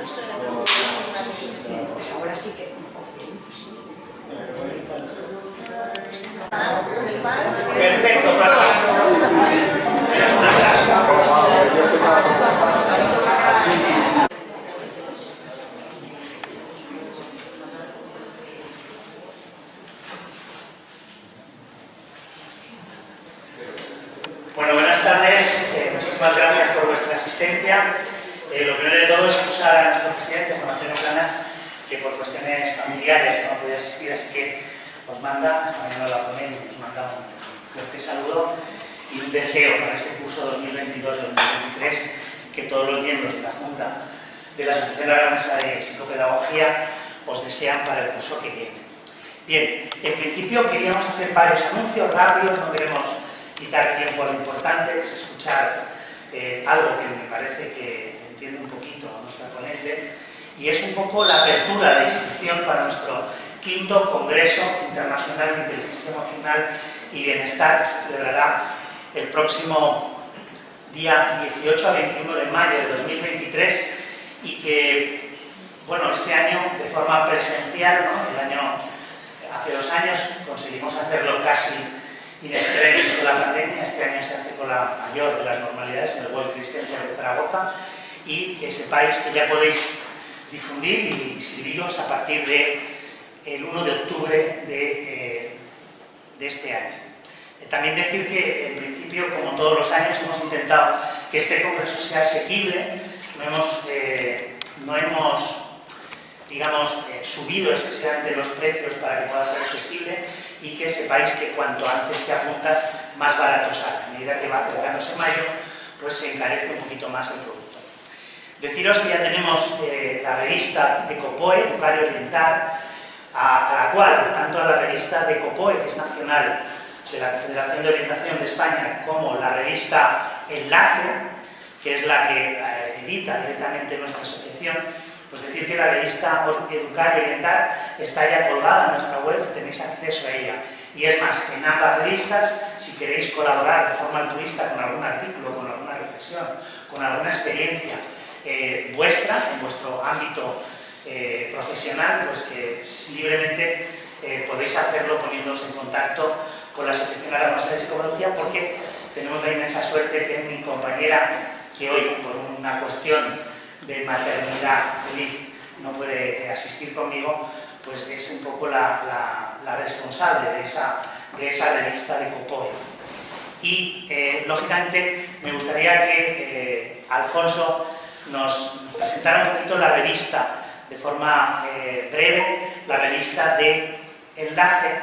Pues ahora sí que... Perfecto, bueno, buenas tardes, muchísimas gracias por vuestra asistencia. Lo primero de todo es excusar a nuestro presidente, Juan Antonio Planas, que por cuestiones familiares no ha podido asistir, así que os manda, esta mañana la ponemos, os manda un fuerte saludo y un deseo para este curso 2022-2023, que todos los miembros de la Junta de la Asociación Aragonesa de Psicopedagogía os desean para el curso que viene. Bien, en principio queríamos hacer varios anuncios rápidos, no queremos quitar tiempo a lo importante, que es escuchar algo que me parece que entiende un poquito a nuestra ponente, y es un poco la apertura de inscripción para nuestro quinto Congreso Internacional de Inteligencia Emocional y Bienestar, que se celebrará el próximo día 18 a 21 de mayo de 2023 y que, bueno, este año de forma presencial, ¿no? Hace 2 años conseguimos hacerlo casi in extremis con la pandemia, este año se hace con la mayor de las normalidades en el World Trade Center de Zaragoza, y que sepáis que ya podéis difundir y inscribiros a partir del 1 de octubre de este año. También decir que, en principio, como todos los años, hemos intentado que este congreso sea asequible, no hemos digamos, subido excesivamente los precios para que pueda ser accesible, y que sepáis que cuanto antes te apuntas, más barato sale. A medida que va acercándose mayo, pues se encarece un poquito más el producto. Deciros que ya tenemos la revista de COPOE, Educar y Orientar, a la cual, tanto a la revista de COPOE, que es nacional de la Confederación de Orientación de España, como la revista Enlace, que es la que edita directamente nuestra asociación, pues decir que la revista Educar y Orientar está ya colgada en nuestra web, tenéis acceso a ella. Y es más, en ambas revistas, si queréis colaborar de forma altruista con algún artículo, con alguna reflexión, con alguna experiencia vuestra, en vuestro ámbito profesional, pues que libremente podéis hacerlo poniéndoos en contacto con la Asociación Aragonesa de Psicopedagogía, porque tenemos la inmensa suerte que mi compañera, que hoy por una cuestión de maternidad feliz no puede asistir conmigo, pues es un poco la responsable de esa revista de COPOE. Y lógicamente me gustaría que Alfonso nos presentara un poquito la revista de forma breve, la revista de Enlace,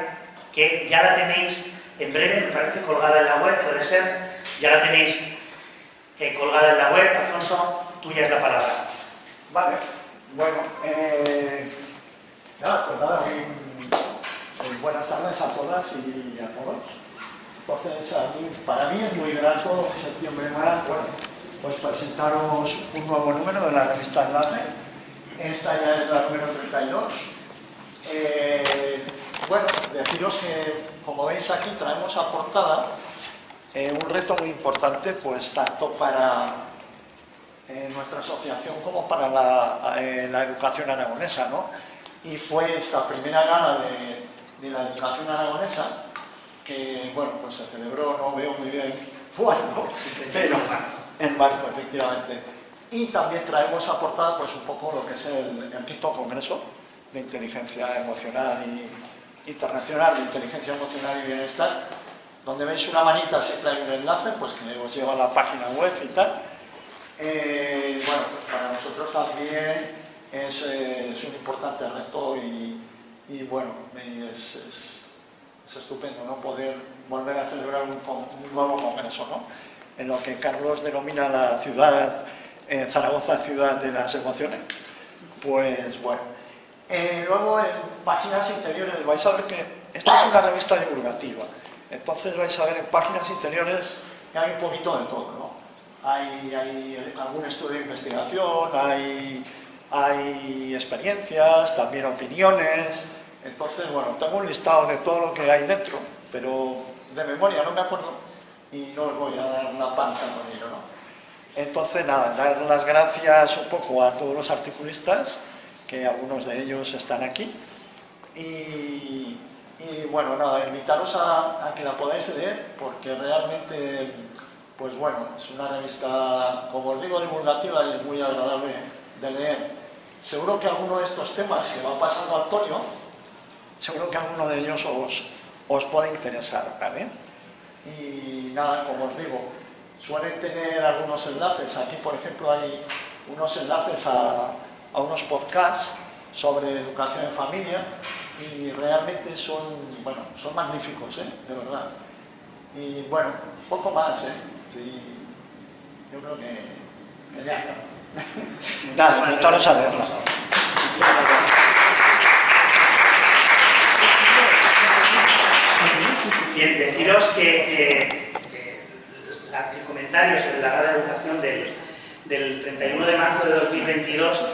que ya la tenéis en breve, me parece, colgada en la web, puede ser, ya la tenéis colgada en la web. Alfonso, tuya es la palabra. Vale, bueno, nada, pues nada, buenas tardes a todas y a todos. Entonces, para mí es muy grato, septiembre más, bueno, pues presentaros un nuevo número de la revista Enlace. Esta ya es la número 32. Bueno, deciros que, como veis aquí, traemos a portada un reto muy importante, pues tanto para nuestra asociación como para la educación aragonesa, ¿no? Y fue esta primera gala de la educación aragonesa, que, bueno, pues se celebró, no veo muy bien cuándo, pero en marzo, efectivamente. Y también traemos a portada, pues, un poco lo que es el quinto congreso de inteligencia emocional y internacional de inteligencia emocional y bienestar, donde veis una manita, siempre hay un enlace, pues que os lleva a la página web y tal. Bueno, pues para nosotros también es un importante reto y bueno, es estupendo, ¿no?, poder volver a celebrar un nuevo congreso, ¿no?, en lo que Carlos denomina la ciudad, Zaragoza, ciudad de las emociones. Pues bueno, luego en páginas interiores vais a ver que esta es una revista divulgativa, entonces vais a ver en páginas interiores que hay un poquito de todo, ¿no? Hay algún estudio de investigación, hay experiencias, también opiniones. Entonces, bueno, tengo un listado de todo lo que hay dentro, pero de memoria no me acuerdo y no os voy a dar una panza con ello, ¿no? Entonces, nada, dar las gracias un poco a todos los articulistas, que algunos de ellos están aquí. Y bueno, nada, invitaros a que la podáis leer, porque realmente, pues bueno, es una revista, como os digo, divulgativa y es muy agradable de leer. Seguro que alguno de estos temas que va pasando Antonio, seguro que alguno de ellos os puede interesar, ¿vale? Y nada, como os digo, suelen tener algunos enlaces. Aquí, por ejemplo, hay unos enlaces a unos podcasts sobre educación en familia y realmente son magníficos, de verdad. Y bueno, poco más, sí, yo creo que ya. Nada, invitaros a verla. Bien, deciros que el comentario sobre la Gala de Educación del 31 de marzo de 2022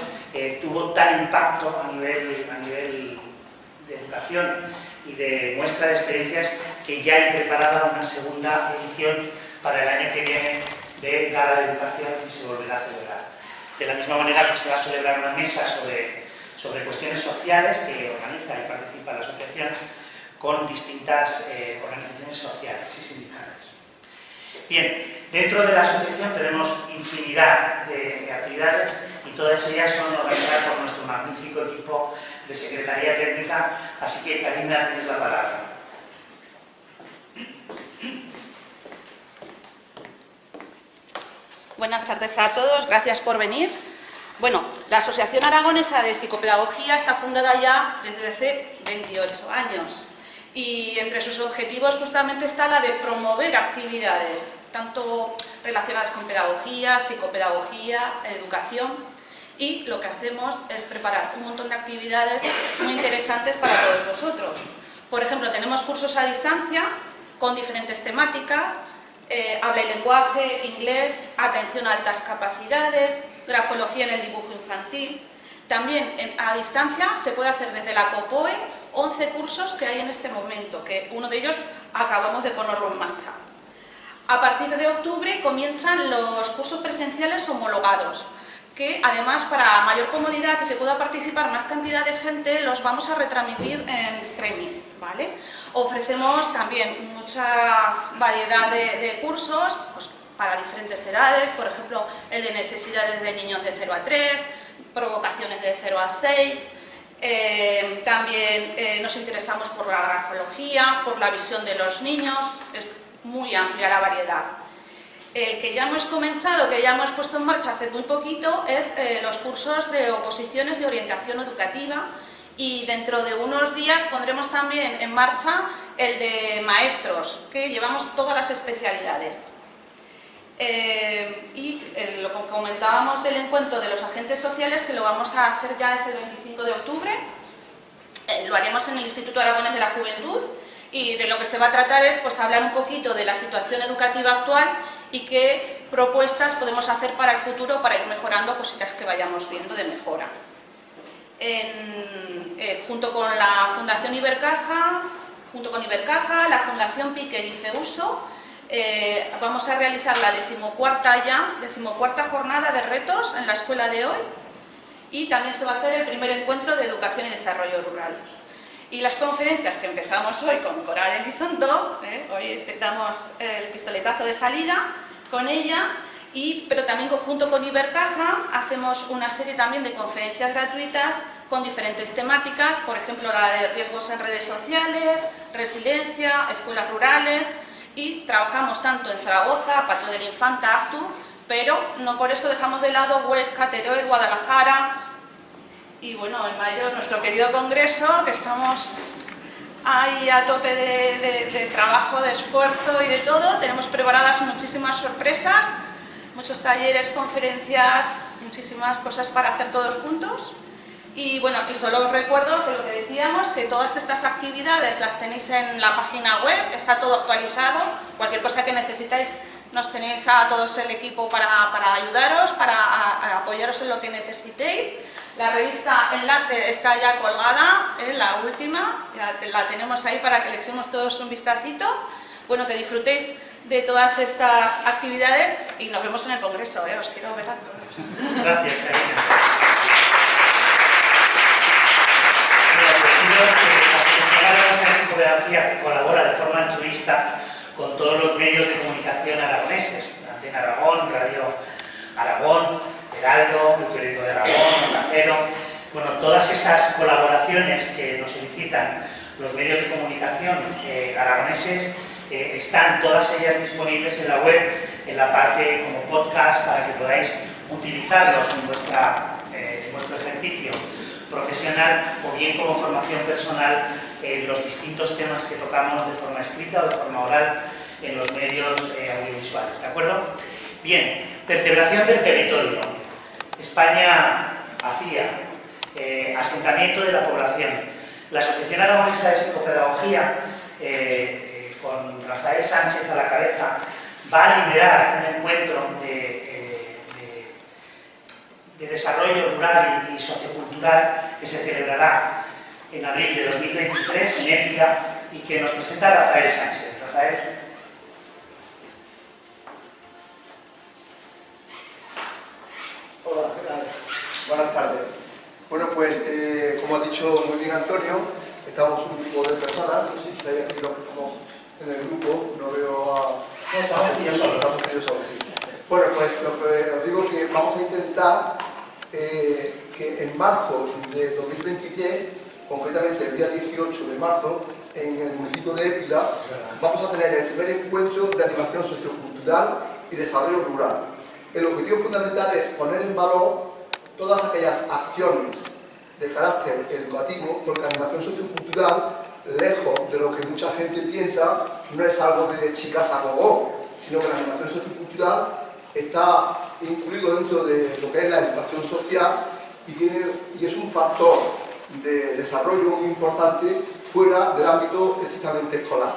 tuvo tal impacto a nivel de educación y de muestra de experiencias que ya hay preparada una segunda edición para el año que viene de Gala de Educación y se volverá a celebrar. De la misma manera que se va a celebrar una mesa sobre cuestiones sociales que organiza y participa la asociación con distintas organizaciones sociales y sindicales. Bien, dentro de la asociación tenemos infinidad de actividades y todas ellas son organizadas por nuestro magnífico equipo de Secretaría Técnica, así que Karina, tienes la palabra. Buenas tardes a todos, gracias por venir. Bueno, la Asociación Aragonesa de Psicopedagogía está fundada ya desde hace 28 años. Y entre sus objetivos justamente está la de promover actividades, tanto relacionadas con pedagogía, psicopedagogía, educación, y lo que hacemos es preparar un montón de actividades muy interesantes para todos vosotros. Por ejemplo, tenemos cursos a distancia con diferentes temáticas, habla y lenguaje, inglés, atención a altas capacidades, grafología en el dibujo infantil. También a distancia se puede hacer desde la COPOE 11 cursos que hay en este momento, que uno de ellos acabamos de ponerlo en marcha. A partir de octubre comienzan los cursos presenciales homologados, que además para mayor comodidad y que pueda participar más cantidad de gente, los vamos a retransmitir en streaming, ¿vale? Ofrecemos también mucha variedad de cursos pues, para diferentes edades, por ejemplo, el de necesidades de niños de 0 a 3, provocaciones de 0 a 6, también nos interesamos por la grafología, por la visión de los niños, es muy amplia la variedad. El que ya hemos comenzado, que ya hemos puesto en marcha hace muy poquito, es los cursos de oposiciones de orientación educativa y dentro de unos días pondremos también en marcha el de maestros, que llevamos todas las especialidades. Y lo que comentábamos del encuentro de los agentes sociales, que lo vamos a hacer ya desde el 25 de octubre, lo haremos en el Instituto Aragonés de la Juventud y de lo que se va a tratar es pues, hablar un poquito de la situación educativa actual y qué propuestas podemos hacer para el futuro para ir mejorando cositas que vayamos viendo de mejora. Junto con la Fundación Ibercaja, la Fundación Piquer y FEUSO, vamos a realizar la 14ª jornada de retos en la escuela de hoy y también se va a hacer el primer encuentro de educación y desarrollo rural. Y las conferencias que empezamos hoy con Coral Elizondo, hoy te damos el pistoletazo de salida con ella, pero también junto con Ibercaja hacemos una serie también de conferencias gratuitas con diferentes temáticas, por ejemplo la de riesgos en redes sociales, resiliencia, escuelas rurales, y trabajamos tanto en Zaragoza, Patio de la Infanta, Actu, pero no por eso dejamos de lado Huesca, Teruel, Guadalajara y bueno, en mayo nuestro querido congreso, que estamos ahí a tope de trabajo, de esfuerzo y de todo. Tenemos preparadas muchísimas sorpresas, muchos talleres, conferencias, muchísimas cosas para hacer todos juntos. Y bueno, aquí solo os recuerdo que lo que decíamos, que todas estas actividades las tenéis en la página web, está todo actualizado, cualquier cosa que necesitáis nos tenéis a todos el equipo para ayudaros, para apoyaros en lo que necesitéis. La revista Enlace está ya colgada, la última, la tenemos ahí para que le echemos todos un vistacito. Bueno, que disfrutéis de todas estas actividades y nos vemos en el Congreso, os quiero ver a todos. Gracias, Karina. La Asociación Aragonesa de Psicopedagogía, que colabora de forma altruista con todos los medios de comunicación aragoneses, Antena Aragón, Radio Aragón, Heraldo, el Periódico de Aragón, Onda Cero. Bueno, todas esas colaboraciones que nos solicitan los medios de comunicación aragoneses están todas ellas disponibles en la web, en la parte como podcast, para que podáis utilizarlos en vuestro ejercicio profesional o bien como formación personal en los distintos temas que tocamos de forma escrita o de forma oral en los medios audiovisuales, ¿de acuerdo? Bien, vertebración del territorio. España hacía asentamiento de la población. La Asociación Aragonesa de Psicopedagogía, con Rafael Sánchez a la cabeza, va a liderar un encuentro de desarrollo rural y sociocultural que se celebrará en abril de 2023 en Épila y que nos presenta Rafael Sánchez. Rafael. Hola, ¿qué tal? Buenas tardes. Bueno, pues, como ha dicho muy bien Antonio, estamos un grupo de personas, no sé si estáis aquí como en el grupo, no veo a... No, estamos aquí yo solo. Estamos aquí yo solo, sí. Bueno, pues lo que os digo es que vamos a intentar que en marzo de 2023, concretamente el día 18 de marzo, en el municipio de Épila, vamos a tener el primer encuentro de animación sociocultural y desarrollo rural. El objetivo fundamental es poner en valor todas aquellas acciones de carácter educativo, porque la animación sociocultural, lejos de lo que mucha gente piensa, no es algo de chicas a gogo, sino que la animación sociocultural está incluido dentro de lo que es la educación social y es un factor de desarrollo muy importante fuera del ámbito estrictamente escolar.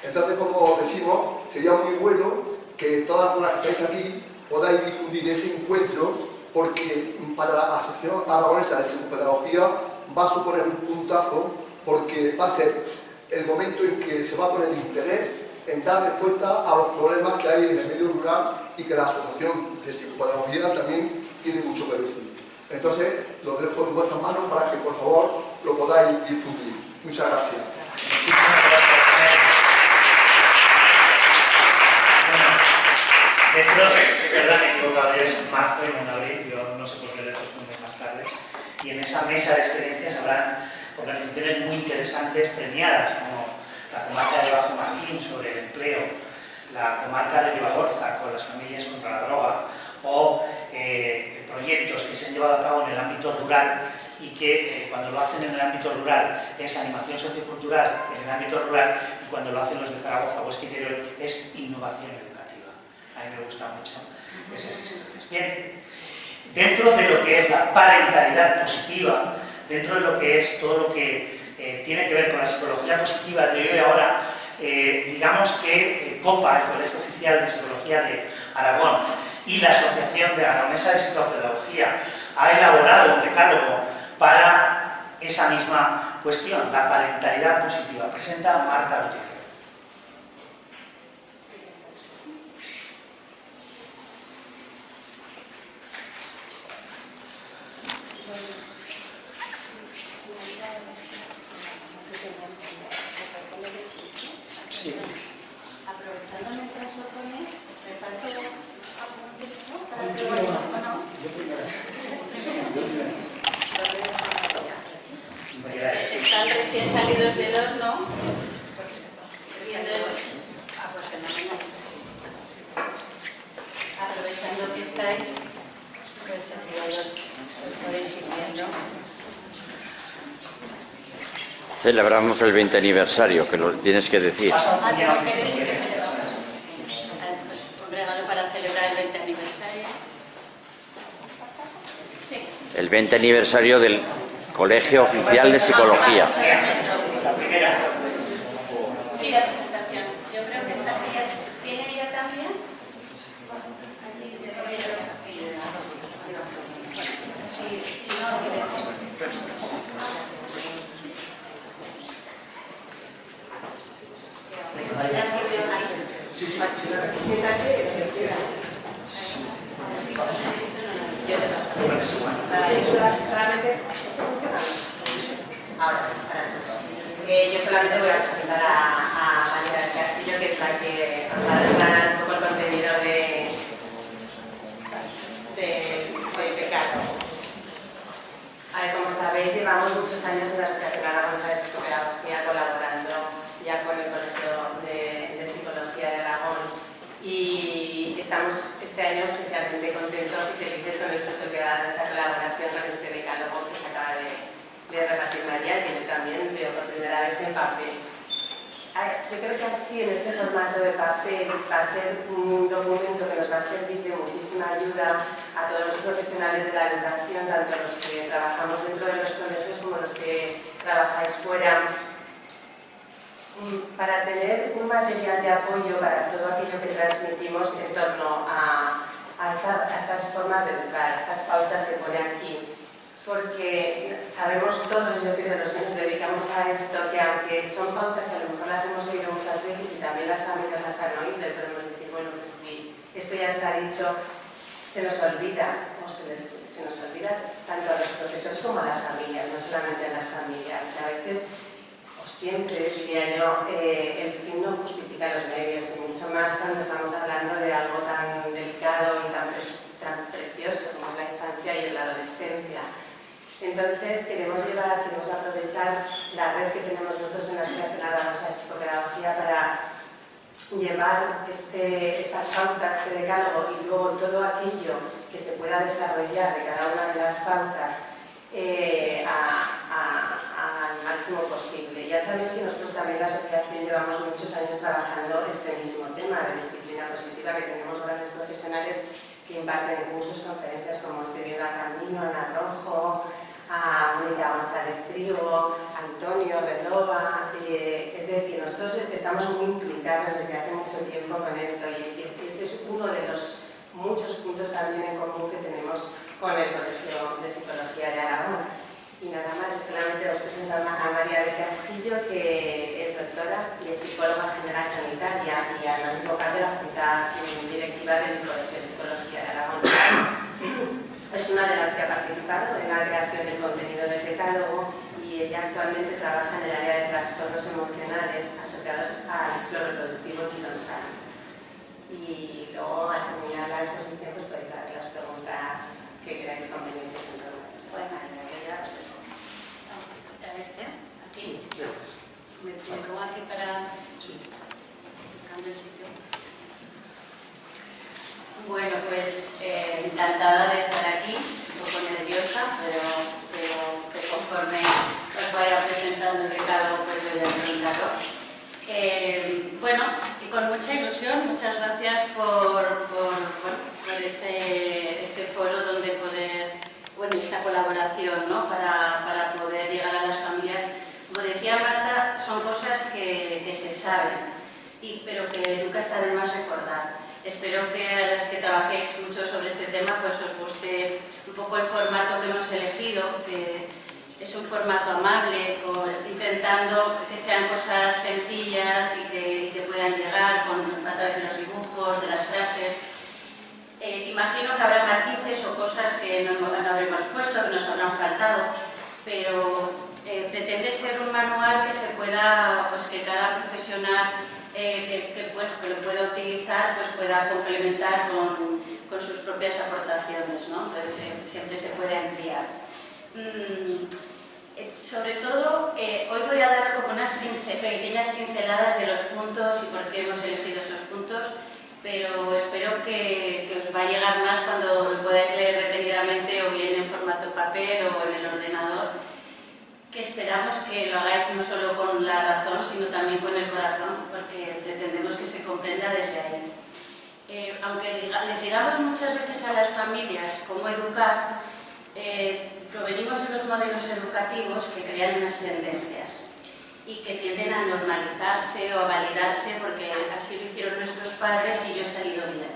Entonces, como decimos, sería muy bueno que todas las que estáis aquí podáis difundir ese encuentro, porque para la Asociación Aragonesa de Psicopedagogía va a suponer un puntazo, porque va a ser el momento en que se va a poner interés en dar respuesta a los problemas que hay en el medio rural y que la Asociación de Psicopedagogía también tiene mucho que decir. Entonces, lo dejo en vuestras manos para que, por favor, lo podáis difundir. Muchas gracias. Dentro, es verdad, me he equivocado, es en marzo y no en abril, yo no sé por qué le he puesto un mes más tarde, y en esa mesa de experiencias habrán organizaciones muy interesantes premiadas, como la comarca de Bajo Martín sobre el empleo, la comarca de Ribagorza con las familias contra la droga, o proyectos que se han llevado a cabo en el ámbito rural y que cuando lo hacen en el ámbito rural es animación sociocultural en el ámbito rural, y cuando lo hacen los de Zaragoza o Esquitero es innovación educativa. A mí me gusta mucho esas historias. Bien, dentro de lo que es la parentalidad positiva, dentro de lo que es todo lo que tiene que ver con la psicología positiva de hoy y ahora, digamos que COPA, el Colegio Oficial de Psicología de Aragón, y la Asociación de Aragonesa de Psicopedagogía ha elaborado un decálogo para esa misma cuestión, la parentalidad positiva. Presenta Marta Gutiérrez. Sí. Aprovechando nuestras opciones, reparto están recién salidos del horno. Aprovechando que estáis, pues así os podéis ir viendo. Celebramos el 20 aniversario, que lo tienes que decir. Tengo que decir que celebramos. Pues un regalo para celebrar el 20 aniversario. Sí. El 20 aniversario del Colegio Oficial de Psicología. La primera. Sí, la presentación. Yo creo que esta silla tiene ella también. Aquí, yo creo que si no, Sí, sí. Siéntate, solamente, ¿esto funciona? Ahora, yo solamente voy a presentar a María del Castillo, que es la que os va a desgranar un poco el contenido de pecado. A ver, como sabéis, llevamos muchos años en la Asociación Aragonesa de Psicopedagogía colaborando ya con el Colegio de Psicología de Aragón y estamos este año especialmente contentos y felices con esto que da nuestra colaboración con este decálogo que se acaba de repartir María, que yo también veo por primera vez en papel. Yo creo que así, en este formato de papel, va a ser un documento que nos va a servir de muchísima ayuda a todos los profesionales de la educación, tanto los que trabajamos dentro de los colegios como los que trabajáis fuera, para tener un material de apoyo para todo aquello que transmitimos en torno a estas formas de educar, a estas pautas que pone aquí. Porque sabemos todos, yo creo, los que nos dedicamos a esto, que aunque son pautas que a lo mejor las hemos oído muchas veces y también las familias las han oído, podemos decir, bueno, pues si esto ya está dicho, se nos olvida, o se nos olvida tanto a los profesores como a las familias, no solamente a las familias, que a veces, o siempre, diría yo, el fin no justifica los medios, y mucho más cuando estamos hablando de algo tan delicado y tan precioso como es la infancia y es la adolescencia. Entonces queremos aprovechar la red que tenemos nosotros en la Asociación Aragonesa de Psicopedagogía para llevar estas pautas, este decálogo y luego todo aquello que se pueda desarrollar de cada una de las pautas al máximo posible. Ya sabéis que nosotros también en la asociación llevamos muchos años trabajando este mismo tema de disciplina positiva, que tenemos grandes profesionales que imparten cursos, conferencias como estoy viendo a Camino, Ana Rojo, a Mónica González Trigo, Antonio Relova, es decir, nosotros estamos muy implicados desde hace mucho tiempo con esto y este es uno de los muchos puntos también en común que tenemos con el Colegio de Psicología de Aragón. Y nada más, yo solamente os presento a María del Castillo, que es doctora y es psicóloga general sanitaria y además es vocal de la Junta Directiva del Colegio de Psicología de Aragón. Es una de las que ha participado en la creación del contenido del decálogo y ella actualmente trabaja en el área de trastornos emocionales asociados al cloro productivo quitonsano. Y luego, al terminar la exposición, pues podéis hacer las preguntas que queráis convenientes en torno a esto. Pues María, yo ya os dejo. Aquí. Me pongo aquí para... Cambio el sitio. Bueno, pues encantada de estar aquí, un poco nerviosa, pero espero que conforme os vaya presentando el decálogo, pues yo ya me encaro. Bueno, y con mucha ilusión, muchas gracias por este foro donde poder, esta colaboración, ¿no? para poder llegar a las familias. Como decía Marta, son cosas que se saben, pero que nunca está de más recordar. Espero que a las que trabajéis mucho sobre este tema pues os guste un poco el formato que hemos elegido, que es un formato amable, intentando que sean cosas sencillas y que puedan llegar a través de los dibujos, de las frases. Imagino que habrá matices o cosas que no habremos puesto, que nos habrán faltado, pero pretende ser un manual que se pueda, pues que cada profesional que lo pueda utilizar, pues pueda complementar con sus propias aportaciones, ¿no? Entonces siempre se puede ampliar. Sobre todo, hoy voy a dar como unas pequeñas pinceladas de los puntos y por qué hemos elegido esos puntos, pero espero que os va a llegar más cuando lo podáis leer detenidamente o bien en formato papel o en el ordenador, que esperamos que lo hagáis no solo con la razón, sino también con el corazón, porque pretendemos que se comprenda desde ahí. Aunque les digamos muchas veces a las familias cómo educar, provenimos de los modelos educativos que crean unas tendencias y que tienden a normalizarse o a validarse porque así lo hicieron nuestros padres y yo he salido bien.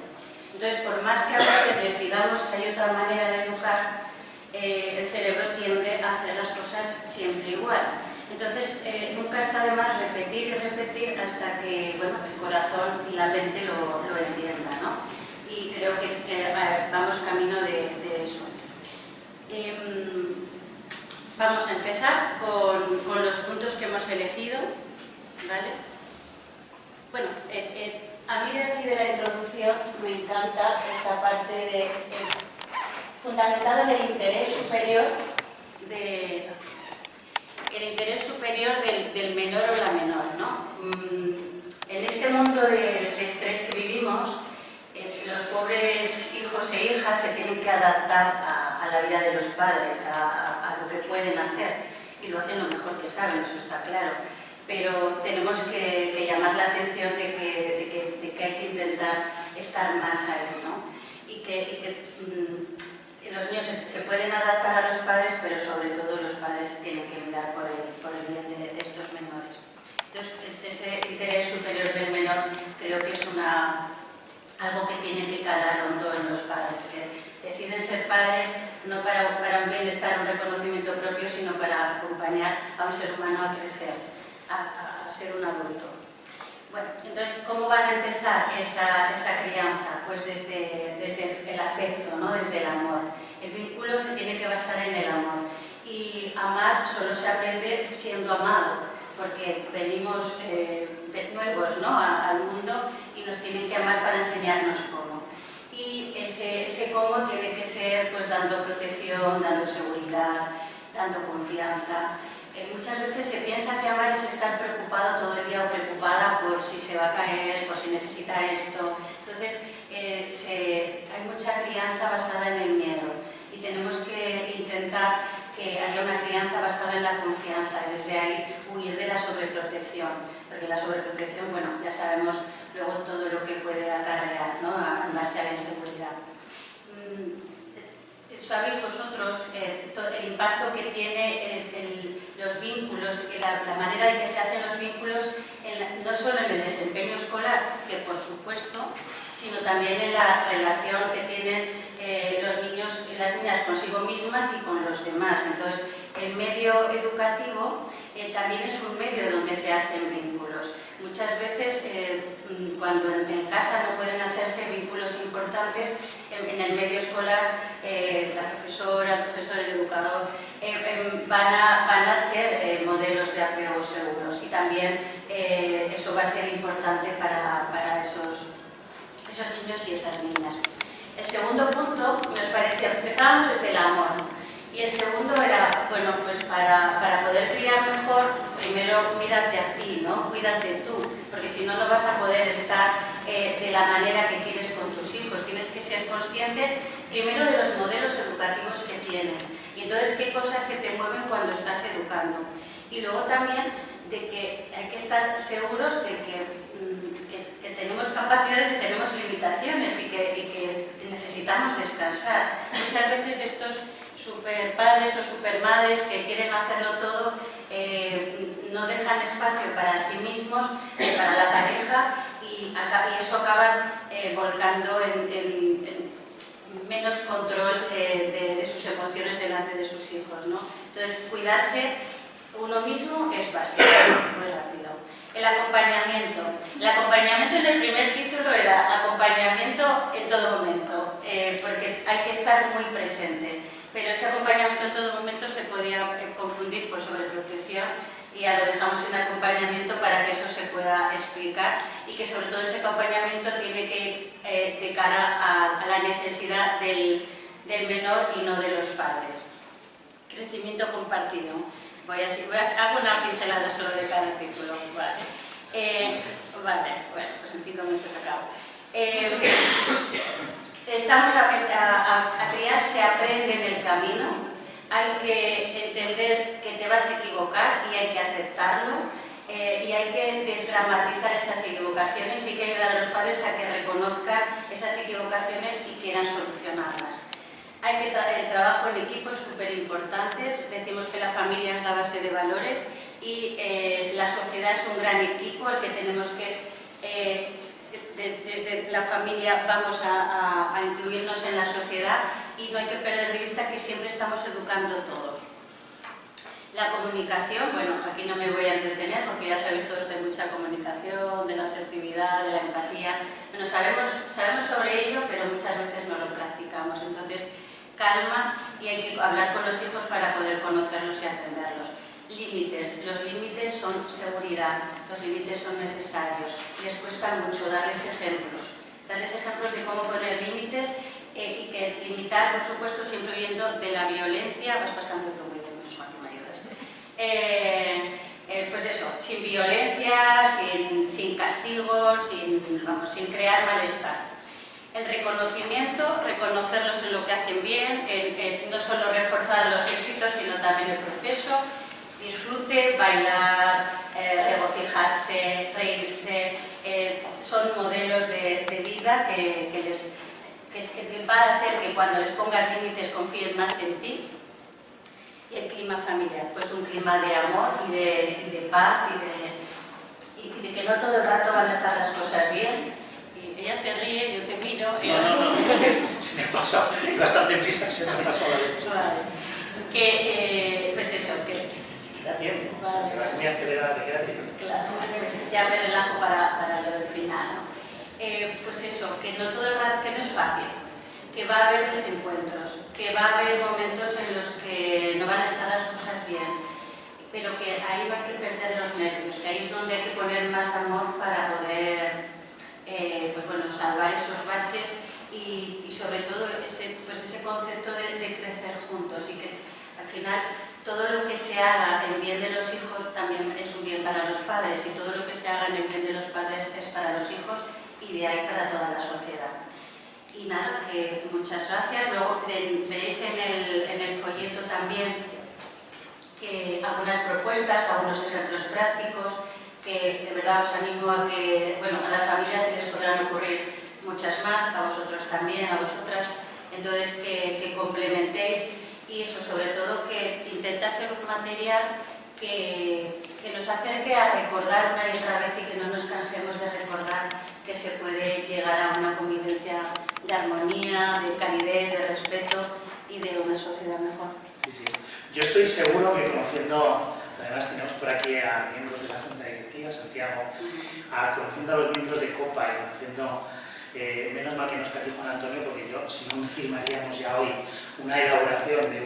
Entonces, por más que a veces les digamos que hay otra manera de educar, el cerebro tiende a hacer las cosas siempre igual. Entonces, nunca está de más repetir y repetir hasta que, bueno, el corazón y la mente lo entienda, ¿no? Y creo que vamos camino de eso. Vamos a empezar con los puntos que hemos elegido, ¿vale? Bueno, a mí de aquí de la introducción me encanta esta parte de fundamentado en el interés superior del menor o la menor, ¿no? En este mundo de estrés que vivimos, los pobres hijos e hijas se tienen que adaptar a la vida de los padres, a lo que pueden hacer, y lo hacen lo mejor que saben, eso está claro. Pero tenemos que llamar la atención de que hay que intentar estar más ahí, ¿no? Y que los niños se pueden adaptar a los padres, pero sobre todo los padres tienen que mirar por el bien de estos menores. Entonces, ese interés superior del menor creo que es algo que tiene que calar hondo en los padres, que deciden ser padres no para un bienestar, un reconocimiento propio, sino para acompañar a un ser humano a crecer, a ser un adulto. Bueno, entonces, ¿cómo van a empezar esa crianza? Pues desde el afecto, ¿no? Desde el amor. El vínculo se tiene que basar en el amor. Y amar solo se aprende siendo amado, porque venimos de nuevos, ¿no? al mundo y nos tienen que amar para enseñarnos cómo. Y ese cómo tiene que ser pues dando protección, dando seguridad, dando confianza. Muchas veces se piensa que amar es estar preocupado todo el día o preocupada por si se va a caer, por si necesita esto. Entonces, hay mucha crianza basada en el miedo y tenemos que intentar que haya una crianza basada en la confianza y desde ahí huir de la sobreprotección, porque la sobreprotección, bueno, ya sabemos luego todo lo que puede acarrear, ¿no? En base a la inseguridad. ¿Sabéis vosotros el impacto que tiene los vínculos, la manera en que se hacen los vínculos, no solo en el desempeño escolar, que por supuesto, sino también en la relación que tienen los niños y las niñas consigo mismas y con los demás? Entonces, el medio educativo también es un medio donde se hacen vínculos. Muchas veces, cuando en casa no pueden hacerse vínculos importantes, en el medio escolar, la profesora, el profesor, el educador, van a ser modelos de apego seguros, y también eso va a ser importante para esos niños y esas niñas. El segundo punto, nos parecía, empezábamos desde el amor, y el segundo era, bueno, pues para poder criar mejor, primero mírate a ti, ¿no? Cuídate tú, porque si no, no vas a poder estar de la manera que quieres con tus hijos. Tienes que ser consciente primero de los modelos educativos que tienes, y entonces qué cosas se te mueven cuando estás educando. Y luego también de que hay que estar seguros de que tenemos capacidades y tenemos limitaciones y que necesitamos descansar. Muchas veces estos superpadres o supermadres que quieren hacerlo todo no dejan espacio para sí mismos, para la pareja, y eso acaban volcando en menos control de sus emociones delante de sus hijos, ¿no? Entonces, cuidarse uno mismo es básico, muy rápido. El acompañamiento. El acompañamiento en el primer título era acompañamiento en todo momento, porque hay que estar muy presente. Pero ese acompañamiento en todo momento se podía confundir por sobreprotección, y ya lo dejamos en acompañamiento para que eso se pueda explicar, y que sobre todo ese acompañamiento tiene que ir de cara a la necesidad del menor y no de los padres. Crecimiento compartido. Hago una pincelada solo de cada artículo. Vale, bueno, pues en 5 minutos acabo. Estamos a criar, se aprende en el camino. Hay que entender que te vas a equivocar y hay que aceptarlo, y hay que desdramatizar esas equivocaciones, y hay que ayudar a los padres a que reconozcan esas equivocaciones y quieran solucionarlas. El trabajo en equipo es súper importante. Decimos que la familia es la base de valores, y la sociedad es un gran equipo al que tenemos que desde la familia vamos a incluirnos en la sociedad, y no hay que perder de vista que siempre estamos educando todos. La comunicación, bueno, aquí no me voy a entretener porque ya sabéis todos de mucha comunicación, de la asertividad, de la empatía. Bueno, sabemos sobre ello, pero muchas veces no lo practicamos. Entonces, calma y hay que hablar con los hijos para poder conocerlos y atenderlos. Límites. Los límites son seguridad, los límites son necesarios. Les cuesta mucho darles ejemplos de cómo poner límites y que limitar, por supuesto, siempre huyendo de la violencia. Vas pasando tú muy bien, menos mal que me ayudas. Pues eso, sin violencia, sin castigos, sin crear malestar. El reconocimiento, reconocerlos en lo que hacen bien, no solo reforzar los éxitos, sino también el proceso, disfrute, bailar, regocijarse, reírse, son modelos de vida que van a hacer que cuando les pongas límites confíen más en ti. Y el clima familiar, pues un clima de amor y de paz y de que no todo el rato van a estar las cosas bien. Y ella se ríe, yo te miro. No, es que se me ha pasado, bastante prisa se me ha pasado la vez. Vale. Pues eso, que... Da tiempo, vale. que vas muy acelerada, que queda tiempo. Claro, ya me relajo para lo del final, ¿no? Pues eso, que no todo el rato, que no es fácil, que va a haber desencuentros, que va a haber momentos en los que no van a estar las cosas bien, pero que ahí no hay que perder los nervios, que ahí es donde hay que poner más amor para poder pues bueno, salvar esos baches y sobre todo ese concepto de crecer juntos y que al final todo lo que se haga en bien de los hijos también es un bien para los padres y todo lo que se haga en el bien de los padres es para los hijos y de ahí para toda la sociedad. Y nada, que muchas gracias. Luego veréis en el folleto también que algunas propuestas, algunos ejemplos prácticos, que de verdad os animo a que, bueno, a las familias se les podrán ocurrir muchas más, a vosotros también, a vosotras, entonces que complementéis y eso, sobre todo que intenta ser un material que nos acerque a recordar una y otra vez y que no nos cansemos de recordar que se puede llegar a una convivencia de armonía, de calidez, de respeto y de una sociedad mejor. Sí, sí. Yo estoy seguro que conociendo, además tenemos por aquí a miembros de la Junta Directiva, Santiago, conociendo a los miembros de COPA y conociendo, menos mal que no está aquí Juan Antonio, porque yo, si no firmaríamos ya hoy una elaboración de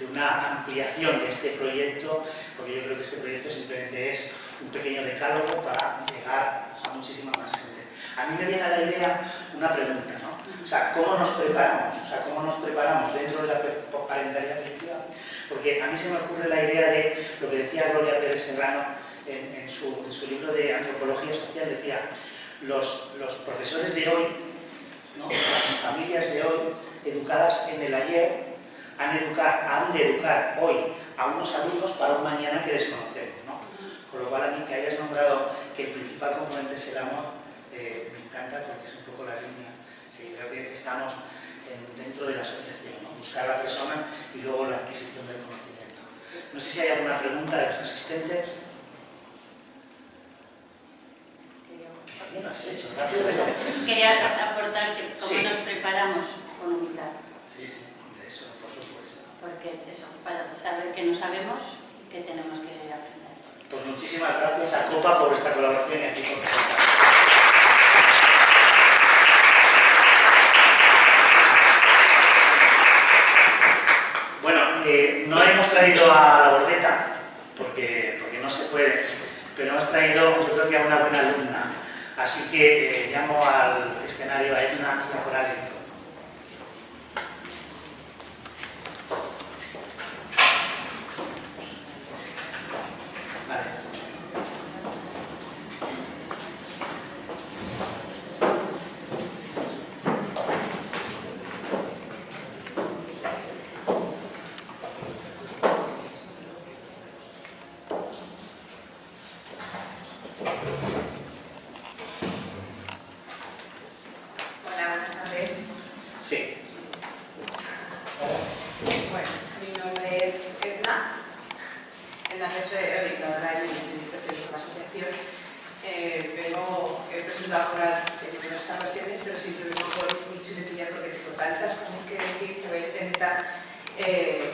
una ampliación de este proyecto, porque yo creo que este proyecto simplemente es un pequeño decálogo para llegar a muchísima más gente. A mí me viene a la idea una pregunta, ¿no? O sea, ¿cómo nos preparamos? O sea, ¿cómo nos preparamos dentro de la parentalidad positiva? Porque a mí se me ocurre la idea de lo que decía Gloria Pérez Serrano en su libro de Antropología Social, decía, los profesores de hoy, ¿no? Las familias de hoy, educadas en el ayer, han de educar hoy a unos alumnos para un mañana que desconocemos, ¿no? Con lo cual, a mí que hayas nombrado que el principal componente es el amor, me encanta porque es un poco la línea. Sí, creo que estamos dentro de la asociación, ¿no? Buscar a la persona y luego la adquisición del conocimiento. No sé si hay alguna pregunta de los asistentes. ¿Qué bien lo has hecho? Rápido, Quería aportar que cómo sí. nos preparamos con humildad. Sí, sí, de eso, por supuesto. Porque eso, para saber que no sabemos y que tenemos que aprender. Pues muchísimas gracias a COPA por esta colaboración y aquí por presentar. Bueno, no hemos traído a la bordeta porque no se puede, pero hemos traído, yo creo que a una buena alumna. Así que llamo al escenario a Edna y a Coral Enzo. Vale. Hola, buenas tardes. Sí. Bueno, mi nombre es Edna Pérez, orientadora del Instituto de la Asociación. He presentado a Coral en diversas ocasiones, pero siempre vengo con mi chuletilla porque tengo tantas cosas que decir que voy a intentar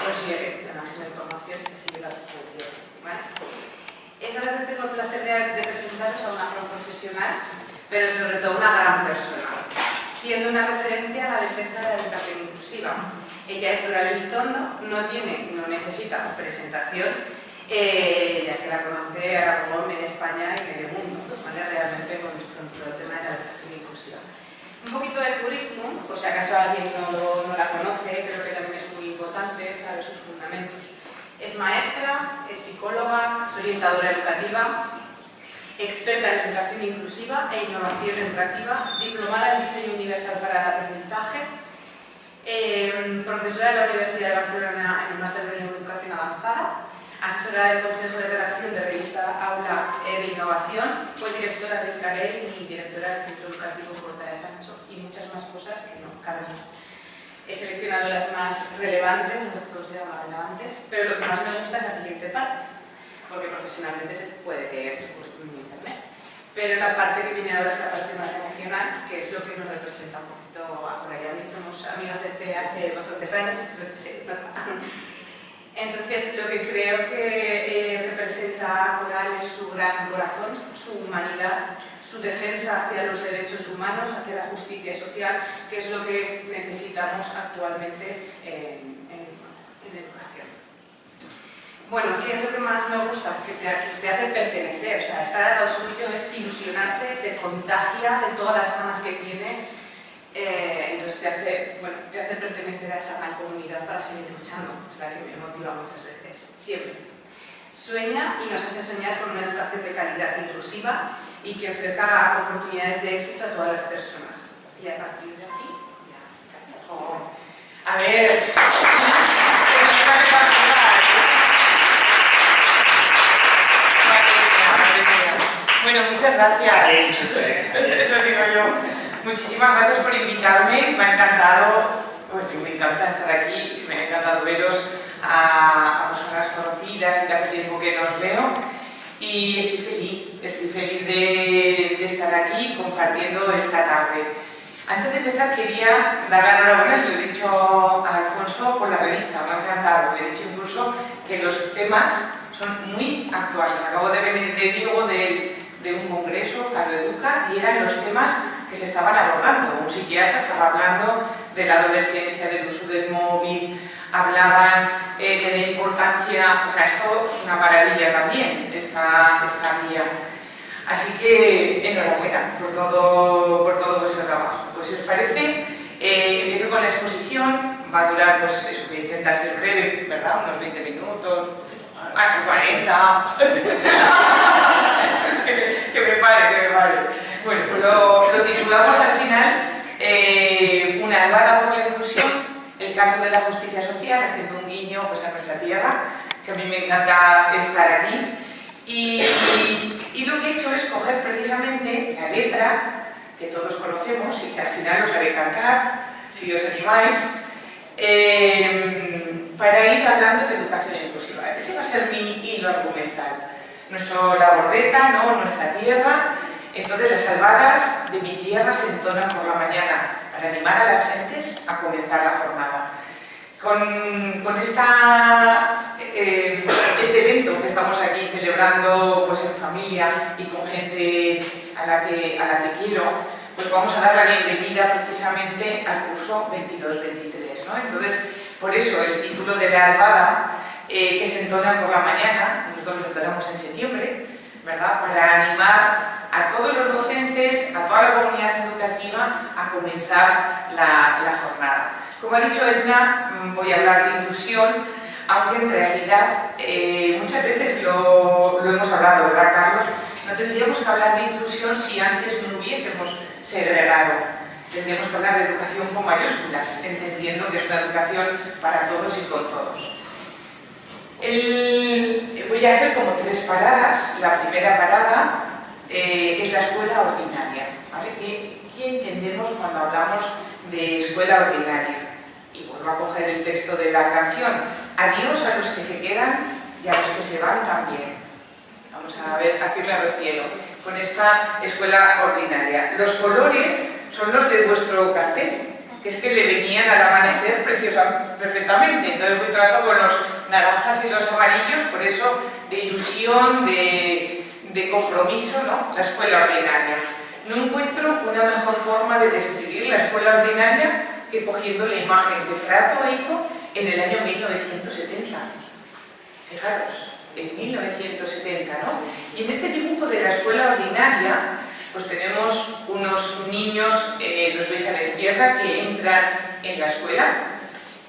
conseguir la máxima información que se lleva función, ¿vale? Esta vez tengo el placer de presentaros a una gran profesional, pero sobre todo una gran persona, siendo una referencia a la defensa de la educación inclusiva. Ella es Coral Elizondo, no necesita presentación, ya que la conoce Aragón en España y medio mundo, ¿vale? Realmente con todo el tema de la educación inclusiva. Un poquito de currículum, por si acaso alguien no la conoce, creo que también es muy importante saber sus fundamentos. Es maestra, es psicóloga, es orientadora educativa, experta en educación inclusiva e innovación educativa, diplomada en diseño universal para el aprendizaje, profesora de la Universidad de Barcelona en el Máster de Educación Avanzada, asesora del Consejo de Redacción de revista Aula de Innovación, fue directora del CAREI y directora del Centro Educativo Porta de Sancho, y muchas más cosas que no caben. He seleccionado las más relevantes, las que considero más relevantes, pero lo que más me gusta es la siguiente parte, porque profesionalmente se puede leer el currículum en internet. Pero la parte que viene ahora es la parte más emocional, que es lo que nos representa un poquito a Coral y a mí. Somos amigas desde hace bastantes años, creo que se nota. Entonces, lo que creo que representa a Coral es su gran corazón, su humanidad, su defensa hacia los derechos humanos, hacia la justicia social, que es lo que necesitamos actualmente en educación. Bueno, ¿qué es lo que más me gusta? Que te hace pertenecer, o sea, estar a lo suyo es ilusionarte, te contagia de todas las ganas que tiene, entonces te hace pertenecer a esa gran comunidad para seguir luchando, es la que me motiva muchas veces, siempre. Sueña y nos hace soñar con una educación de calidad inclusiva y que ofrezca oportunidades de éxito a todas las personas. Y a partir de aquí, ya. Oh. A ver. Bueno, muchas gracias. Eso digo yo. Muchísimas gracias por invitarme. Me ha encantado, me encanta estar aquí, me ha encantado veros a personas conocidas y de hace tiempo que nos veo. Y estoy feliz de estar aquí compartiendo esta tarde. Antes de empezar quería dar la enhorabuena, se lo he dicho a Alfonso, por la revista, me ha encantado. Le he dicho incluso que los temas son muy actuales. Acabo de venir de Vigo de un congreso, Faro Educa, y eran los temas que se estaban abordando. Un psiquiatra estaba hablando de la adolescencia, del uso del móvil, hablaban de la importancia, o sea, esto es una maravilla también, esta guía. Así que enhorabuena por todo vuestro trabajo. Pues si os parece, empiezo con la exposición, va a durar, pues eso, voy a intentar ser breve, ¿verdad? Unos 20 minutos, 40. que me pare. Bueno, pues lo titulamos al final, una albada por la inclusión, el canto de la justicia social, haciendo un guiño pues, a nuestra tierra, que a mí me encanta estar aquí. Y lo que he hecho es coger precisamente la letra que todos conocemos y que al final os haré cantar, si os animáis, para ir hablando de educación inclusiva. Ese va a ser mi hilo argumental. La bordeta, ¿no? Nuestra tierra. Entonces las albadas de mi tierra se entonan por la mañana para animar a las gentes a comenzar la jornada. Con este evento que estamos aquí celebrando pues, en familia y con gente a la que quiero, pues vamos a dar la bienvenida precisamente al curso 22-23, ¿no? Entonces, por eso el título de la albada, que se entona por la mañana, nosotros lo entonamos en septiembre, ¿verdad? Para animar a todos los docentes, a toda la comunidad educativa a comenzar la jornada. Como ha dicho Edna, voy a hablar de inclusión, aunque en realidad muchas veces lo hemos hablado, ¿verdad, Carlos? No tendríamos que hablar de inclusión si antes no hubiésemos segregado. Tendríamos que hablar de educación con mayúsculas, entendiendo que es una educación para todos y con todos. Voy a hacer como 3 paradas. La primera parada es la escuela ordinaria, ¿vale? ¿Qué entendemos cuando hablamos de escuela ordinaria? Y vuelvo a coger el texto de la canción. Adiós a los que se quedan y a los que se van también. Vamos a ver a qué me refiero con esta escuela ordinaria. Los colores son los de vuestro cartel, que es que le venían al amanecer perfectamente. Entonces voy tratando naranjas y los amarillos, por eso de ilusión, de compromiso, ¿no? La escuela ordinaria. No encuentro una mejor forma de describir la escuela ordinaria que cogiendo la imagen que Frato hizo en el año 1970. Fijaros, en 1970, ¿no? Y en este dibujo de la escuela ordinaria, pues tenemos unos niños, los veis a la izquierda, que entran en la escuela.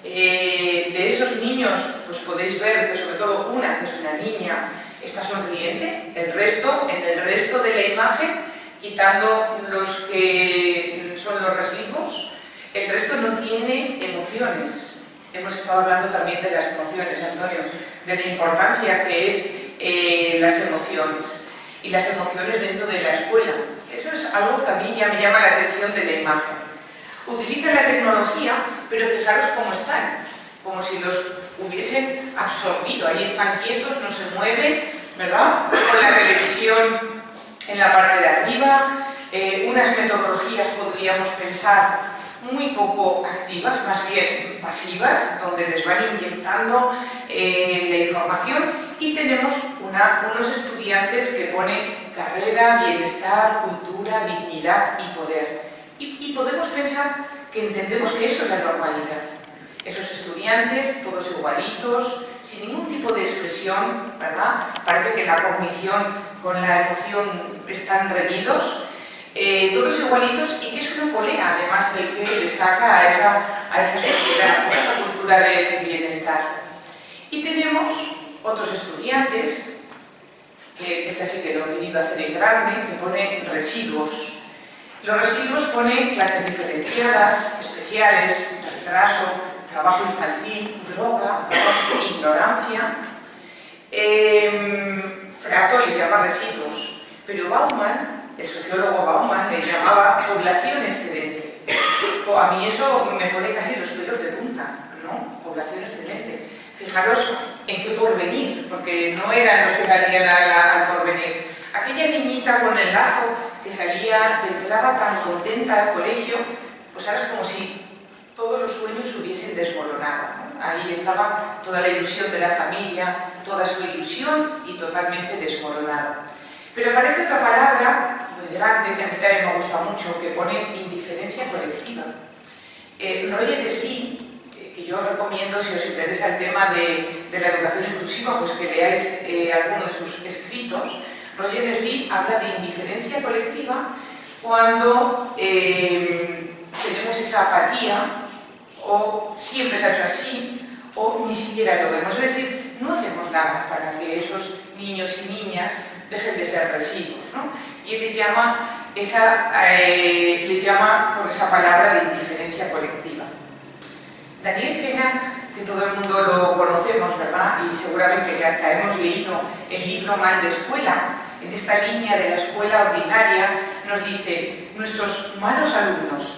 De esos niños, pues podéis ver que sobre todo una, que es una niña, está sonriente. En el resto de la imagen, quitando los que son los residuos, el resto no tiene emociones. Hemos estado hablando también de las emociones, Antonio, de la importancia que es las emociones y las emociones dentro de la escuela. Eso es algo que a mí ya me llama la atención de la imagen. Utilizan la tecnología, pero fijaros cómo están, como si los hubiesen absorbido. Ahí están quietos, no se mueven, ¿verdad? Con la televisión en la parte de arriba, unas metodologías podríamos pensar muy poco activas, más bien pasivas, donde les van inyectando la información, y tenemos unos estudiantes que ponen carrera, bienestar, cultura, dignidad y poder. Y podemos pensar que entendemos que eso es la normalidad. Esos estudiantes, todos igualitos, sin ningún tipo de expresión, ¿verdad? Parece que la cognición con la emoción están reñidos. Todos igualitos, y que es una polea, además, el que le saca a esa sociedad, a esa cultura del bienestar. Y tenemos otros estudiantes, que esta sí que lo he venido a hacer en grande, que ponen residuos. Los residuos ponen clases diferenciadas, especiales, retraso, trabajo infantil, droga, ignorancia. Frato le llama residuos, pero Bauman, el sociólogo Bauman, le llamaba población excedente. A mí eso me pone casi los pelos de punta, ¿no? Población excedente. Fijaros en qué porvenir, porque no eran los que salían al porvenir. Aquella niñita con el lazo que salía, que entraba tan contenta al colegio, pues ahora es como si todos los sueños se hubiesen desmoronado, ¿no? Ahí estaba toda la ilusión de la familia, toda su ilusión, y totalmente desmoronado. Pero aparece otra palabra muy grande, que a mí también me gusta mucho, que pone indiferencia colectiva. Roger Deslie, que yo recomiendo, si os interesa el tema de la educación inclusiva, pues que leáis alguno de sus escritos. Roger Deslie habla de indiferencia colectiva cuando tenemos esa apatía, o siempre se ha hecho así, o ni siquiera lo vemos. Es decir, no hacemos nada para que esos niños y niñas dejen de ser residuos, ¿no? Y él le llama por esa palabra de indiferencia colectiva. Daniel Pennac, que todo el mundo lo conocemos, ¿verdad? Y seguramente que hasta hemos leído el libro Mal de Escuela, en esta línea de la escuela ordinaria, nos dice: nuestros malos alumnos,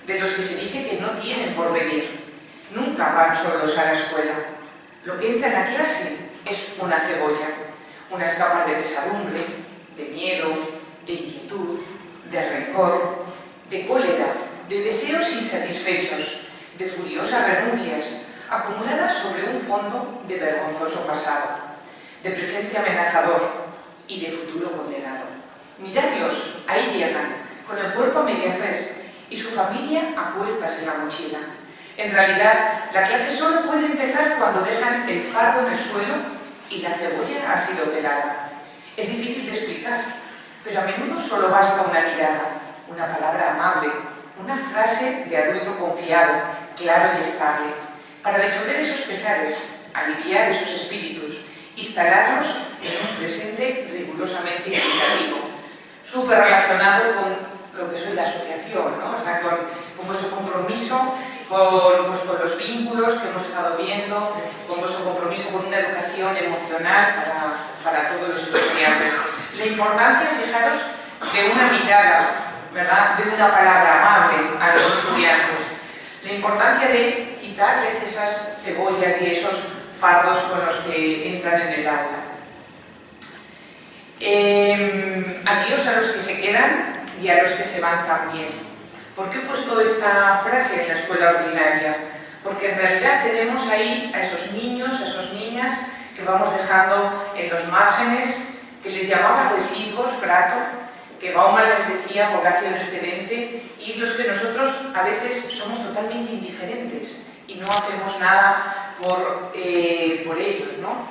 de los que se dice que no tienen porvenir, nunca van solos a la escuela. Lo que entra en la clase es una cebolla, unas capas de pesadumbre, de miedo, de inquietud, de rencor, de cólera, de deseos insatisfechos, de furiosas renuncias, acumuladas sobre un fondo de vergonzoso pasado, de presente amenazador y de futuro condenado. Miradlos, ahí llegan, con el cuerpo a medio hacer, y su familia a cuestas en la mochila. En realidad, la clase solo puede empezar cuando dejan el fardo en el suelo y la cebolla ha sido pelada. Es difícil de explicar, pero a menudo solo basta una mirada, una palabra amable, una frase de adulto confiado, claro y estable, para disolver esos pesares, aliviar esos espíritus, instalarlos en un presente rigurosamente equitativo, súper relacionado con lo que soy la asociación, ¿no? O sea, con vuestro compromiso, con los vínculos que hemos estado viendo, con vuestro compromiso con una educación emocional para todos los estudiantes. La importancia, fijaros, de una mirada, ¿verdad?, de una palabra amable a los estudiantes. La importancia de quitarles esas cebollas y esos fardos con los que entran en el aula. Adiós a los que se quedan y a los que se van también. ¿Por qué he puesto esta frase en la escuela ordinaria? porque en realidad tenemos ahí a esos niños, a esas niñas que vamos dejando en los márgenes, que les llamaba residuos, frato, que Bauman les decía población excedente, y los que nosotros a veces somos totalmente indiferentes y no hacemos nada por ellos, ¿no?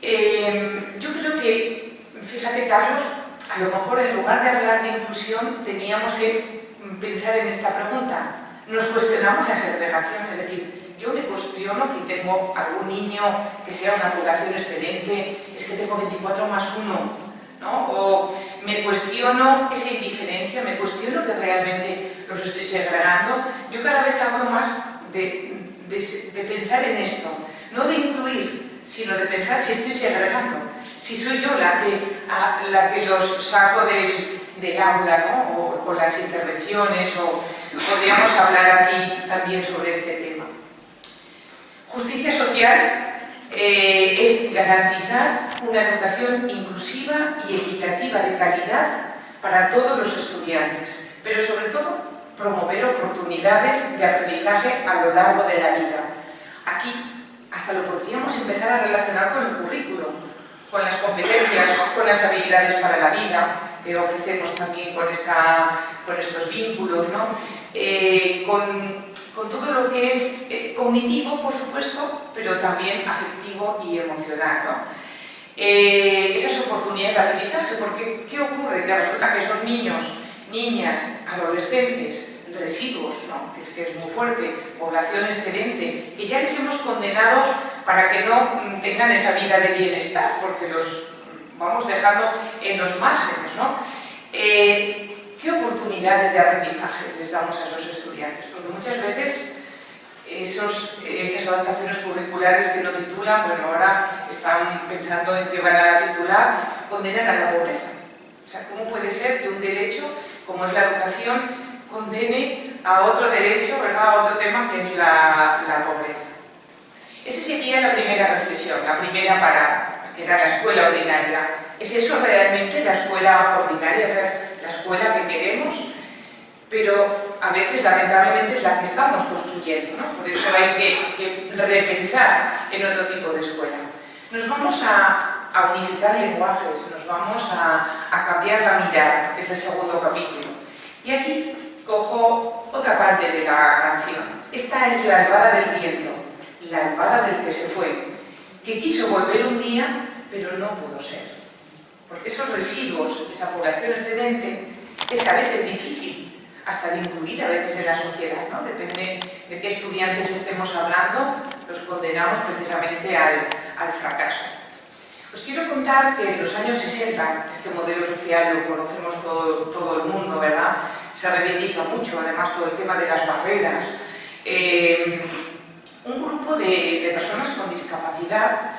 Yo creo que, fíjate Carlos, a lo mejor en lugar de hablar de inclusión teníamos que pensar en esta pregunta. Nos cuestionamos la segregación, es decir, yo me cuestiono que tengo algún niño que sea una población excedente, es que tengo 24 más 1, ¿no? O me cuestiono esa indiferencia, me cuestiono que realmente los estoy segregando. Yo cada vez hablo más de pensar en esto, no de incluir, sino de pensar si estoy segregando, si soy yo la que los saco del aula, ¿no? O las intervenciones, o podríamos hablar aquí también sobre este tema. Justicia social es garantizar una educación inclusiva y equitativa de calidad para todos los estudiantes, pero sobre todo promover oportunidades de aprendizaje a lo largo de la vida. Aquí hasta lo podríamos empezar a relacionar con el currículo, con las competencias, con las habilidades para la vida que ofrecemos también con estos vínculos, ¿no? Con todo lo que es cognitivo, por supuesto, pero también afectivo y emocional, ¿no? Esas oportunidades de aprendizaje, porque ¿qué ocurre? Que resulta que esos niños, niñas, adolescentes, residuos, ¿no? que es muy fuerte, población excedente, que ya les hemos condenado para que no tengan esa vida de bienestar, porque los vamos dejando en los márgenes, ¿no? ¿Qué oportunidades de aprendizaje les damos a esos estudiantes? Porque muchas veces esas adaptaciones curriculares que no titulan, bueno, ahora están pensando en que van a titular, condenan a la pobreza. O sea, ¿cómo puede ser que un derecho, como es la educación, condene a otro derecho, ¿verdad?, a otro tema que es la pobreza? Esa sería la primera reflexión, la primera parada, que era la escuela ordinaria. ¿Es eso realmente la escuela ordinaria? ¿Esa es la escuela que queremos? Pero a veces, lamentablemente, es la que estamos construyendo, ¿no? Por eso hay que repensar en otro tipo de escuela. Nos vamos a unificar lenguajes, nos vamos a cambiar la mirada, que es el segundo capítulo. Y aquí cojo otra parte de la canción. Esta es la albada del viento, la albada del que se fue, que quiso volver un día, pero no pudo ser. Porque esos residuos, esa población excedente, es a veces difícil hasta de incluir a veces en la sociedad, ¿no? Depende de qué estudiantes estemos hablando, los condenamos precisamente al fracaso. Os quiero contar que en los años 60, este modelo social lo conocemos todo el mundo, ¿verdad? Se reivindica mucho, además, todo el tema de las barreras. Un grupo de personas con discapacidad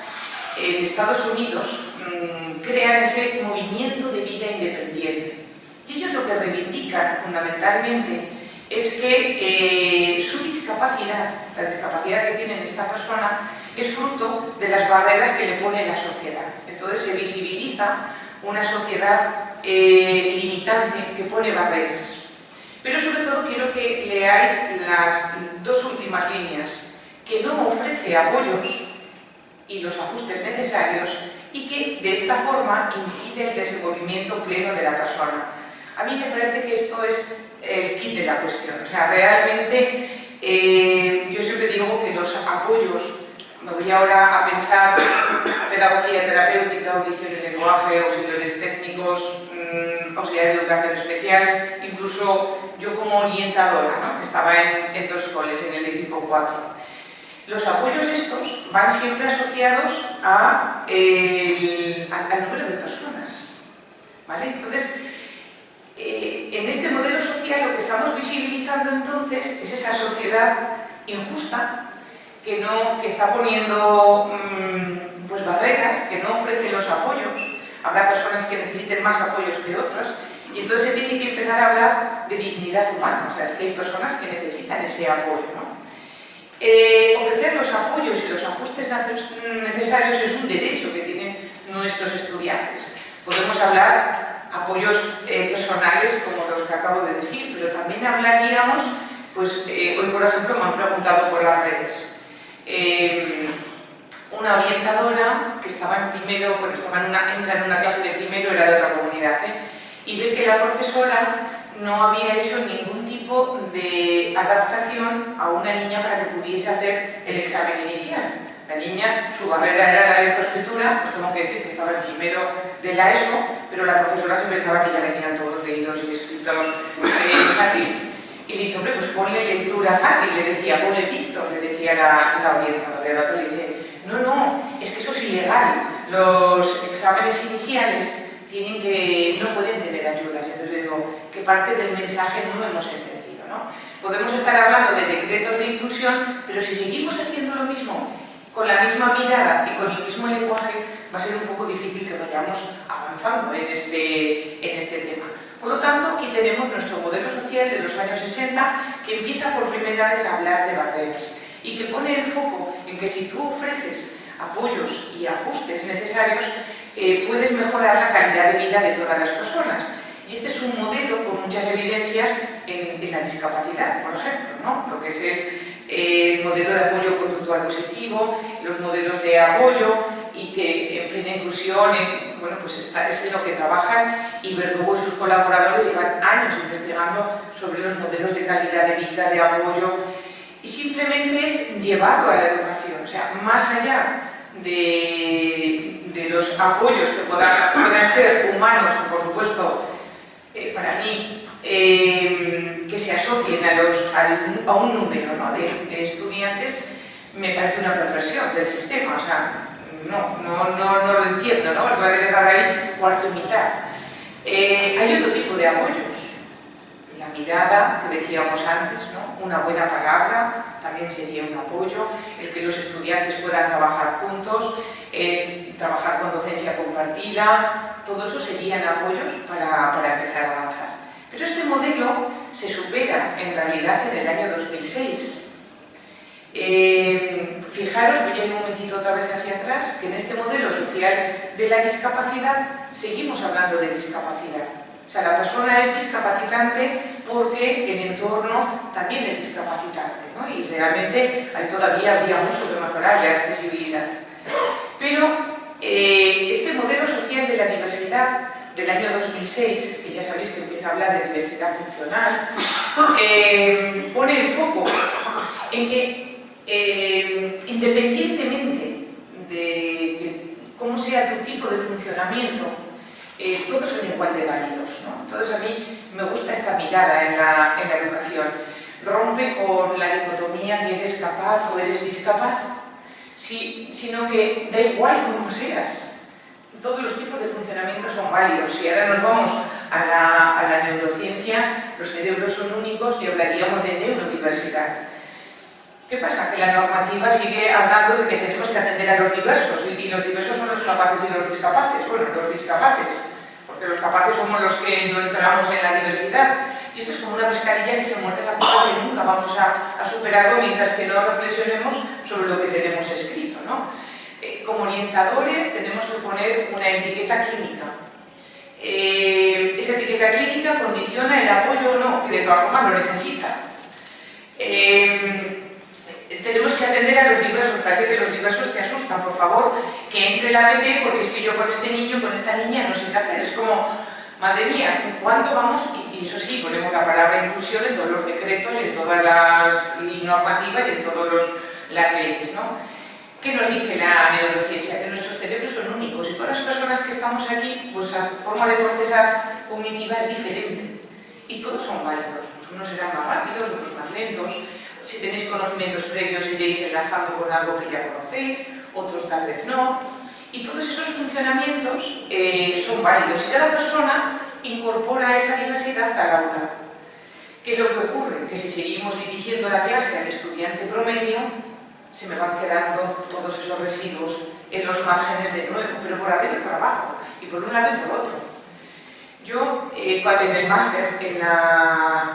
en Estados Unidos crean ese movimiento de vida independiente. Y ellos lo que reivindican fundamentalmente es que su discapacidad, la discapacidad que tiene esta persona, es fruto de las barreras que le pone la sociedad. Entonces se visibiliza una sociedad limitante que pone barreras. Pero sobre todo quiero que leáis las dos últimas líneas, que no ofrece apoyos y los ajustes necesarios y que de esta forma impide el desenvolvimiento pleno de la persona. A mí me parece que esto es el kit de la cuestión. O sea, realmente yo siempre digo que los apoyos, me voy ahora a pensar pedagogía terapéutica, audición y lenguaje, auxiliares técnicos, auxiliar de educación especial, incluso yo como orientadora, ¿no?, que estaba en dos coles, en el equipo 4. Los apoyos estos van siempre asociados al número de personas, ¿vale? Entonces, en este modelo social lo que estamos visibilizando entonces es esa sociedad injusta que está poniendo pues barreras, que no ofrece los apoyos. Habrá personas que necesiten más apoyos que otras y entonces se tiene que empezar a hablar de dignidad humana. O sea, es que hay personas que necesitan ese apoyo, ¿no? Ofrecer los apoyos y los ajustes necesarios es un derecho que tienen nuestros estudiantes. Podemos hablar apoyos personales como los que acabo de decir, pero también hablaríamos Pues hoy, por ejemplo, me han preguntado por las redes. Una orientadora que estaba en primero, bueno, entra en una clase de primero, era de otra comunidad, y ve que la profesora no había hecho ningún tipo de adaptación a una niña para que pudiese hacer el examen inicial. La niña, su barrera era la lectoescritura, pues tengo que decir que estaba en primero de la ESO, pero la profesora se pensaba que ya venían todos leídos y escritos fácil. Y le dice, hombre, pues ponle lectura fácil, le decía, ponle pictos, le decía la orientadora. Y el otro le dice, no, es que eso es ilegal. Los exámenes iniciales no pueden tener ayudas. Entonces le digo, que parte del mensaje no lo hemos entendido, ¿no? Podemos estar hablando de decretos de inclusión, pero si seguimos haciendo lo mismo, con la misma mirada y con el mismo lenguaje, va a ser un poco difícil que vayamos avanzando en este tema. Por lo tanto, aquí tenemos nuestro modelo social de los años 60 que empieza por primera vez a hablar de barreras y que pone el foco en que si tú ofreces apoyos y ajustes necesarios, puedes mejorar la calidad de vida de todas las personas. Y este es un modelo con muchas evidencias en la discapacidad, por ejemplo, ¿no? Lo que es el modelo de apoyo conductual positivo, los modelos de apoyo, y que en plena inclusión, pues es en lo que trabajan, y Verdugo y sus colaboradores llevan años investigando sobre los modelos de calidad de vida, de apoyo, y simplemente es llevarlo a la educación, o sea, más allá de los apoyos que puedan ser humanos, por supuesto, para mí, que se asocien a un número, ¿no?, de estudiantes, me parece una perversión del sistema, o sea, no lo entiendo, ¿no? Voy a dejar ahí cuarto y mitad. Hay otro tipo de apoyos. La mirada, que decíamos antes, ¿no? Una buena palabra también sería un apoyo, el que los estudiantes puedan trabajar juntos, trabajar con docencia compartida, todo eso serían apoyos para empezar a avanzar. Pero este modelo se supera en realidad en el año 2006. Fijaros, voy a ir un momentito otra vez hacia atrás, que en este modelo social de la discapacidad seguimos hablando de discapacidad. O sea, la persona es discapacitante porque el entorno también es discapacitante, ¿no? Y realmente todavía habría mucho que mejorar de accesibilidad. Pero este modelo social de la diversidad del año 2006, que ya sabéis que empieza a hablar de diversidad funcional, pone el foco en que independientemente de cómo sea tu tipo de funcionamiento, todos son igual de válidos, ¿no? Entonces a mí me gusta esta mirada en la educación. Rompe con la dicotomía que eres capaz o eres discapaz, sino que da igual cómo seas. Todos los tipos de funcionamiento son válidos. Si ahora nos vamos a la neurociencia, los cerebros son únicos y hablaríamos de neurodiversidad. ¿Qué pasa? Que la normativa sigue hablando de que tenemos que atender a los diversos, y los diversos son los capaces y los discapaces. Bueno, los discapaces, porque los capaces somos los que no entramos en la diversidad. Y esto es como una pescadilla que se muerde la cola y nunca vamos a superarlo mientras que no reflexionemos sobre lo que tenemos escrito, ¿no? Como orientadores tenemos que poner una etiqueta clínica. Esa etiqueta clínica condiciona el apoyo o no, que de todas formas lo necesita. Tenemos que atender a los diversos. Parece que los diversos te asustan. Por favor, que entre la APT, porque es que yo con este niño, con esta niña no sé qué hacer. Es como, madre mía, ¿cuándo vamos? Y eso sí, ponemos la palabra inclusión en todos los decretos y en todas las normativas y en todas las leyes, ¿no? ¿Qué nos dice la neurociencia? Que nuestros cerebros son únicos y todas las personas que estamos aquí, pues la forma de procesar cognitiva es diferente y todos son válidos. Pues unos serán más rápidos, otros más lentos. Si tenéis conocimientos previos iréis enlazando con algo que ya conocéis, otros tal vez no. Y todos esos funcionamientos son válidos y cada persona incorpora esa diversidad al aula. ¿Qué es lo que ocurre? Que si seguimos dirigiendo la clase al estudiante promedio, se me van quedando todos esos residuos en los márgenes de nuevo, pero por arriba y por abajo, y por un lado y por otro. Yo, en el máster,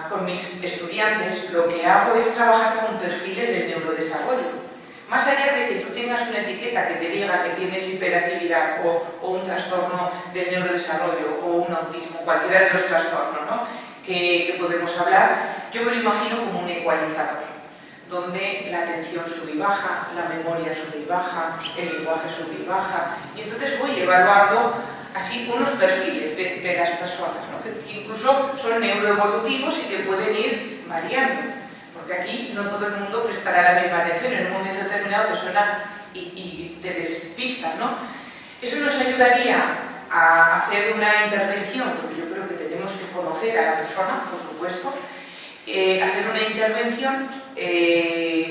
con mis estudiantes, lo que hago es trabajar con perfiles del neurodesarrollo. Más allá de que tú tengas una etiqueta que te diga que tienes hiperactividad o un trastorno del neurodesarrollo o un autismo, cualquiera de los trastornos, ¿no?, que podemos hablar, yo me lo imagino como un ecualizador, donde la atención sube y baja, la memoria sube y baja, el lenguaje sube y baja, y entonces voy evaluando así unos perfiles de las personas, ¿no? que incluso son neuroevolutivos y que pueden ir variando, porque aquí no todo el mundo prestará la misma atención, en un momento determinado te suena y te despista, ¿no? Eso nos ayudaría a hacer una intervención, porque yo creo que tenemos que conocer a la persona, por supuesto, hacer una intervención,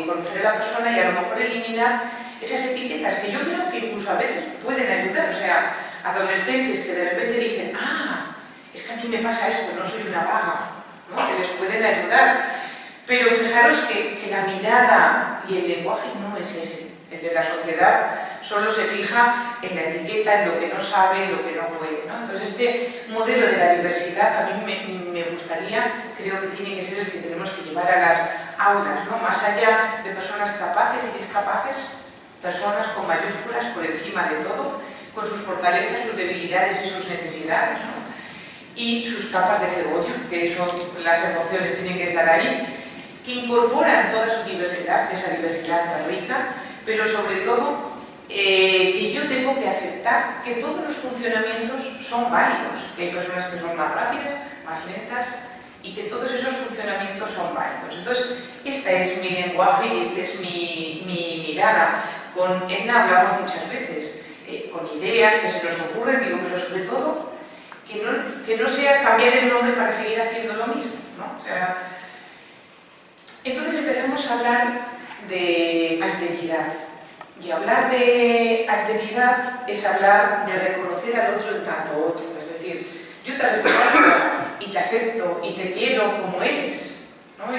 conocer a la persona y a lo mejor eliminar esas etiquetas que yo creo que incluso a veces pueden ayudar, o sea, adolescentes que de repente dicen, ah, es que a mí me pasa esto, no soy una vaga, ¿no? Que les pueden ayudar. Pero fijaros que la mirada y el lenguaje no es ese. El de la sociedad solo se fija en la etiqueta, en lo que no sabe, en lo que no puede, ¿no? Entonces este modelo de la diversidad a mí me gustaría, creo que tiene que ser el que tenemos que llevar a las aulas, ¿no? Más allá de personas capaces y discapaces, personas con mayúsculas por encima de todo, con sus fortalezas, sus debilidades y sus necesidades, ¿no? Y sus capas de cebolla, que son las emociones, tienen que estar ahí, que incorporan toda su diversidad, que esa diversidad es rica, pero sobre todo que yo tengo que aceptar que todos los funcionamientos son válidos, que hay personas que son más rápidas, más lentas, y que todos esos funcionamientos son válidos. Entonces, este es mi lenguaje y esta es mi mirada. Con Edna hablamos muchas veces, con ideas que se nos ocurren, digo, pero sobre todo que no sea cambiar el nombre para seguir haciendo lo mismo, ¿no? O sea, entonces empezamos a hablar de alteridad. Y hablar de alteridad es hablar de reconocer al otro en tanto otro. Es decir, yo te reconozco y te acepto y te quiero como eres, ¿no?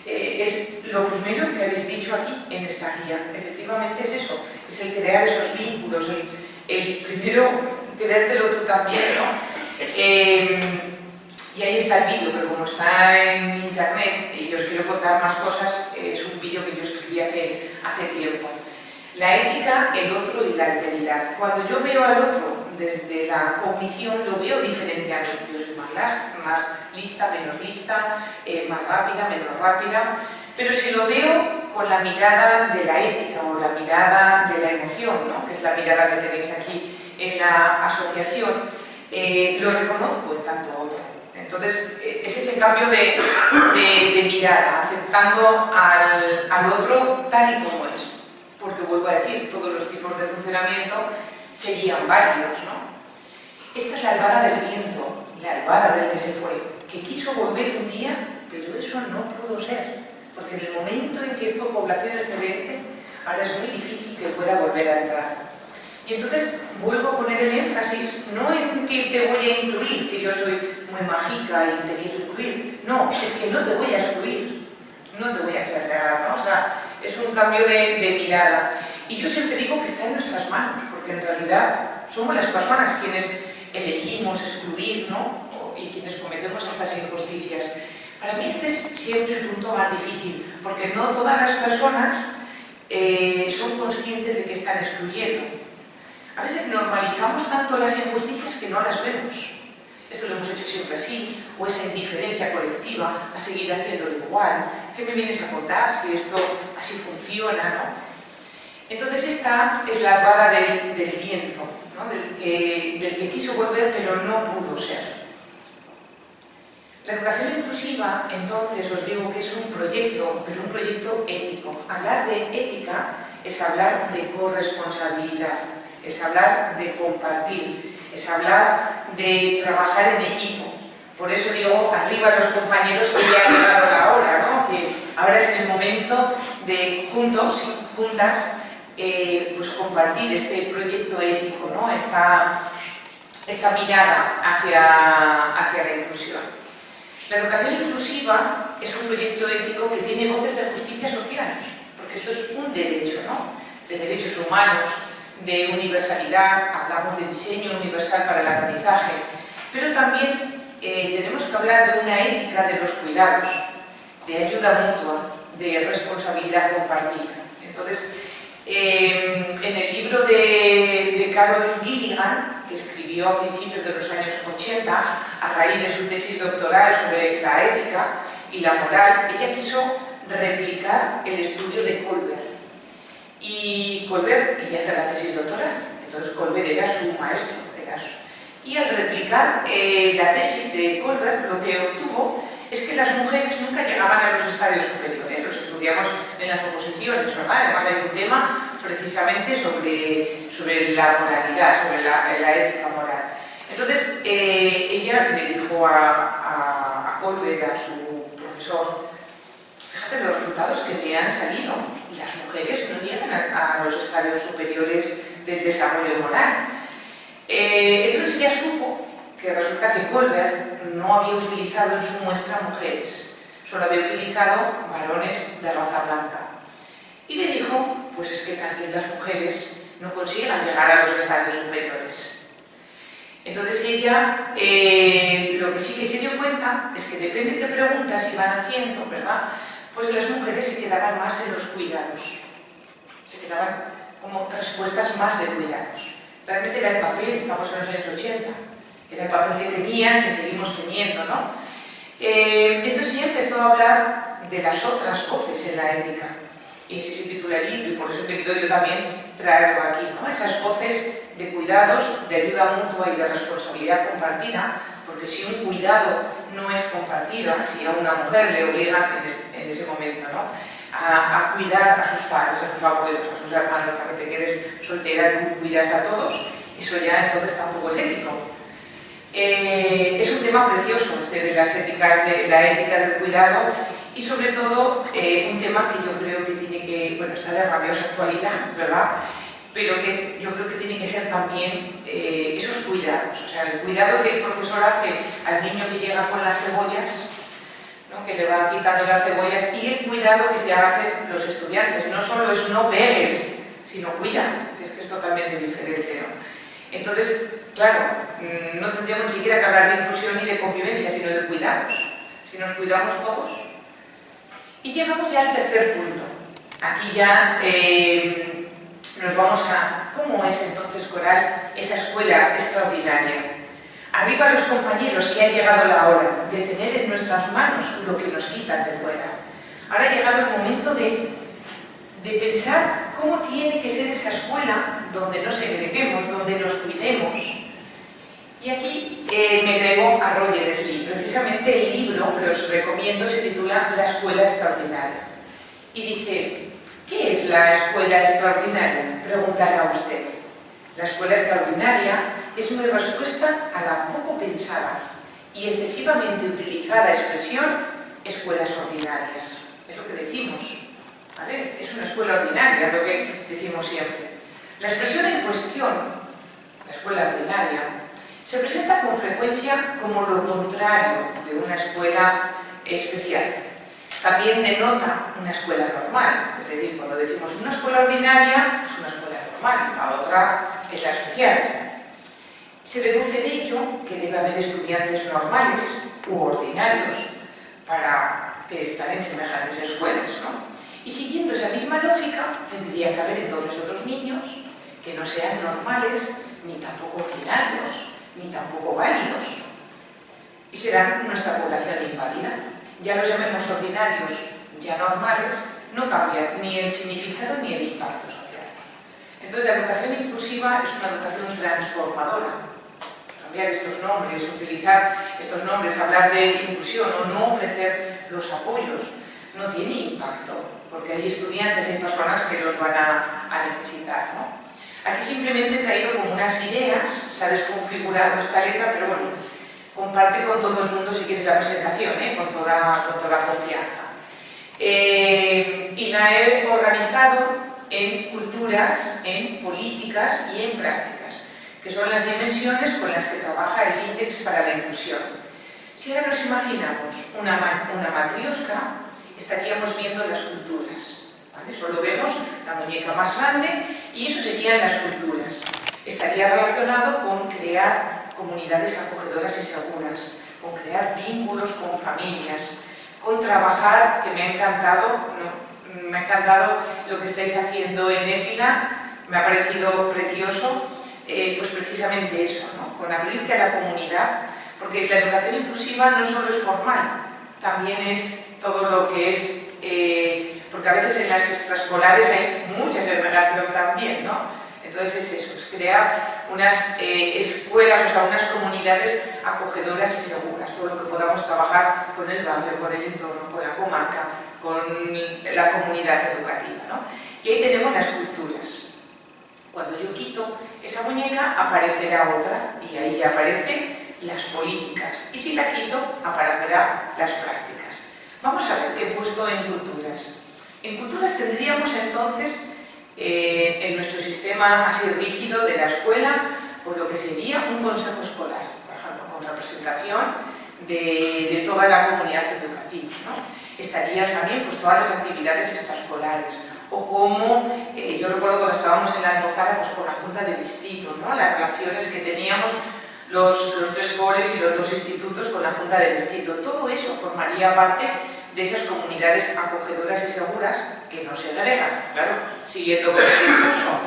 Es lo primero que habéis dicho aquí en esta guía. Efectivamente es eso, es el crear esos vínculos, el primero querértelo tú también, ¿no? Y ahí está el vídeo, pero como está en internet y os quiero contar más cosas, es un vídeo que yo escribí hace tiempo. La ética, el otro y la alteridad. Cuando yo veo al otro desde la cognición, lo veo diferente a mí. Yo soy más lista, menos lista, más rápida, menos rápida. Pero si lo veo con la mirada de la ética o la mirada de la emoción, ¿no? Que es la mirada que tenéis aquí en la asociación, lo reconozco en tanto otro. Entonces, es ese cambio de mirada, aceptando al otro tal y como es. Porque vuelvo a decir, todos los tipos de funcionamiento serían válidos, ¿no? Esta es la albada del viento, la albada del que se fue, que quiso volver un día, pero eso no pudo ser, porque en el momento en que fue población excedente, ahora es muy difícil que pueda volver a entrar. Y entonces vuelvo a poner el énfasis, no en que te voy a incluir, que yo soy muy mágica y te quiero incluir, no, es que no te voy a excluir, no te voy a segregar, ¿no? O sea, es un cambio de mirada. Y yo siempre digo que está en nuestras manos, porque en realidad somos las personas quienes elegimos excluir, ¿no? Y quienes cometemos estas injusticias. Para mí este es siempre el punto más difícil, porque no todas las personas son conscientes de que están excluyendo. A veces normalizamos tanto las injusticias que no las vemos. Esto lo hemos hecho siempre así, o esa indiferencia colectiva a seguir haciéndolo igual. ¿Qué me vienes a contar si esto así funciona, no? Entonces esta es la albada del viento, ¿no? del que quiso volver pero no pudo ser. La educación inclusiva, entonces, os digo que es un proyecto, pero un proyecto ético. Hablar de ética es hablar de corresponsabilidad, es hablar de compartir, es hablar de trabajar en equipo. Por eso digo, arriba los compañeros que ya ha llegado la hora, ¿no? Que ahora es el momento de juntos, juntas, pues compartir este proyecto ético, ¿no? Esta mirada hacia la inclusión. La educación inclusiva es un proyecto ético que tiene voces de justicia social, porque esto es un derecho, ¿no? De derechos humanos, de universalidad, hablamos de diseño universal para el aprendizaje, pero también tenemos que hablar de una ética de los cuidados, de ayuda mutua, de responsabilidad compartida. Entonces, en el libro de Carol Gilligan, que escribió a principios de los años 80, a raíz de su tesis doctoral sobre la ética, y la moral, ella quiso replicar el estudio de Colbert. Y Colbert, ella hace la tesis doctoral, entonces Colbert era su maestro, y al replicar la tesis de Colbert, lo que obtuvo es que las mujeres nunca llegaban a los estadios superiores. Los estudiamos en las oposiciones, ¿verdad? Además hay un tema precisamente sobre la moralidad, sobre la ética moral. Entonces, ella le dijo a Colbert, a su profesor, fíjate los resultados que me han salido, y las mujeres no llegan a los estadios superiores del desarrollo moral. Entonces ella supo que resulta que Colbert no había utilizado en su muestra mujeres, solo había utilizado varones de raza blanca. Y le dijo, pues es que también las mujeres no consigan llegar a los estadios superiores. Entonces ella, lo que sí que se dio cuenta es que depende de qué preguntas iban haciendo, ¿verdad? Pues las mujeres se quedaban más en los cuidados, se quedaban como respuestas más de cuidados. Realmente era el papel, estamos en los años 80, era el papel que tenían, que seguimos teniendo, ¿no? Entonces ella empezó a hablar de las otras voces en la ética, y ese se titula el libro, y por eso he querido yo también traerlo aquí, ¿no? Esas voces de cuidados, de ayuda mutua y de responsabilidad compartida, porque si un cuidado no es compartido, si a una mujer le obligan en ese momento, ¿no?, a cuidar a sus padres, a sus abuelos, a sus hermanos, para que te quedes soltera, tú cuidas a todos, eso ya entonces tampoco es ético. Es un tema precioso este de las éticas, de la ética del cuidado, y sobre todo un tema que yo creo que tiene que, bueno, está de rabiosa actualidad, ¿verdad?, pero que yo creo que tiene que ser también esos cuidados, o sea, el cuidado que el profesor hace al niño que llega con las cebollas, ¿no?, que le va quitando las cebollas, y el cuidado que se hacen los estudiantes. No solo es no pegues, sino cuida, que es totalmente diferente, ¿no? Entonces, claro, no tendríamos ni siquiera que hablar de inclusión ni de convivencia, sino de cuidados. Si nos cuidamos todos. Y llegamos ya al tercer punto. Aquí ya nos vamos a cómo es entonces, Coral, esa escuela extraordinaria. Arriba los compañeros, que ha llegado la hora de tener en nuestras manos lo que nos quitan de fuera. Ahora ha llegado el momento de pensar cómo tiene que ser esa escuela donde nos segreguemos, donde nos cuidemos. Y aquí me agrego a Roger Slee. Precisamente el libro que os recomiendo se titula La escuela extraordinaria. Y dice, ¿qué es la escuela extraordinaria?, preguntará usted. La escuela extraordinaria es mi respuesta a la poco pensada y excesivamente utilizada expresión escuelas ordinarias. Es lo que decimos, ¿vale? Es una escuela ordinaria, lo que decimos siempre. La expresión en cuestión, la escuela ordinaria, se presenta con frecuencia como lo contrario de una escuela especial. También denota una escuela normal, es decir, cuando decimos una escuela ordinaria, es una escuela normal, la otra es la especial. Se deduce de ello que debe haber estudiantes normales u ordinarios para que estén en semejantes escuelas, ¿no? Y siguiendo esa misma lógica, tendría que haber entonces otros niños que no sean normales, ni tampoco ordinarios, ni tampoco válidos. Y serán nuestra población inválida. Ya los llamemos ordinarios, ya normales, no cambian ni el significado ni el impacto social. Entonces la educación inclusiva es una educación transformadora. Cambiar estos nombres, utilizar estos nombres, hablar de inclusión o no ofrecer los apoyos, no tiene impacto, porque hay estudiantes y personas que los van a necesitar, ¿no? Aquí simplemente he traído como unas ideas, se ha desconfigurado esta letra, pero bueno, comparte con todo el mundo si quieres la presentación, con toda confianza. Y la he organizado en culturas, en políticas y en prácticas, que son las dimensiones con las que trabaja el índice para la inclusión. Si ahora nos imaginamos una matriosca, estaríamos viendo las culturas, ¿vale? Solo vemos la muñeca más grande y eso serían las culturas. Estaría relacionado con crear comunidades acogedoras y seguras, con crear vínculos con familias, con trabajar, que me ha encantado, ¿no? Me ha encantado lo que estáis haciendo en Épila, me ha parecido precioso, pues precisamente eso, ¿no? Con abrirte a la comunidad, porque la educación inclusiva no solo es formal, también es todo lo que es, porque a veces en las extraescolares hay mucha segregación también, ¿no? Entonces es eso, es crear unas escuelas, o sea, unas comunidades acogedoras y seguras, todo lo que podamos trabajar con el barrio, con el entorno, con la comarca, con la comunidad educativa, ¿no? Y ahí tenemos las culturas. Cuando yo quito esa muñeca, aparecerá otra, y ahí ya aparecen las políticas, y si la quito, aparecerán las prácticas. Vamos a ver qué he puesto en culturas. En culturas tendríamos entonces, en nuestro sistema así rígido de la escuela, pues lo que sería un consejo escolar, por ejemplo, con representación de toda la comunidad educativa, ¿no? Estarían también pues, todas las actividades extraescolares, o como, yo recuerdo cuando estábamos en la Almozara, pues con la Junta de Distrito, ¿no? Las relaciones que teníamos los 3 coles y los 2 institutos con la Junta de Distrito. Todo eso formaría parte de esas comunidades acogedoras y seguras que no se agregan, claro, siguiendo con el discurso.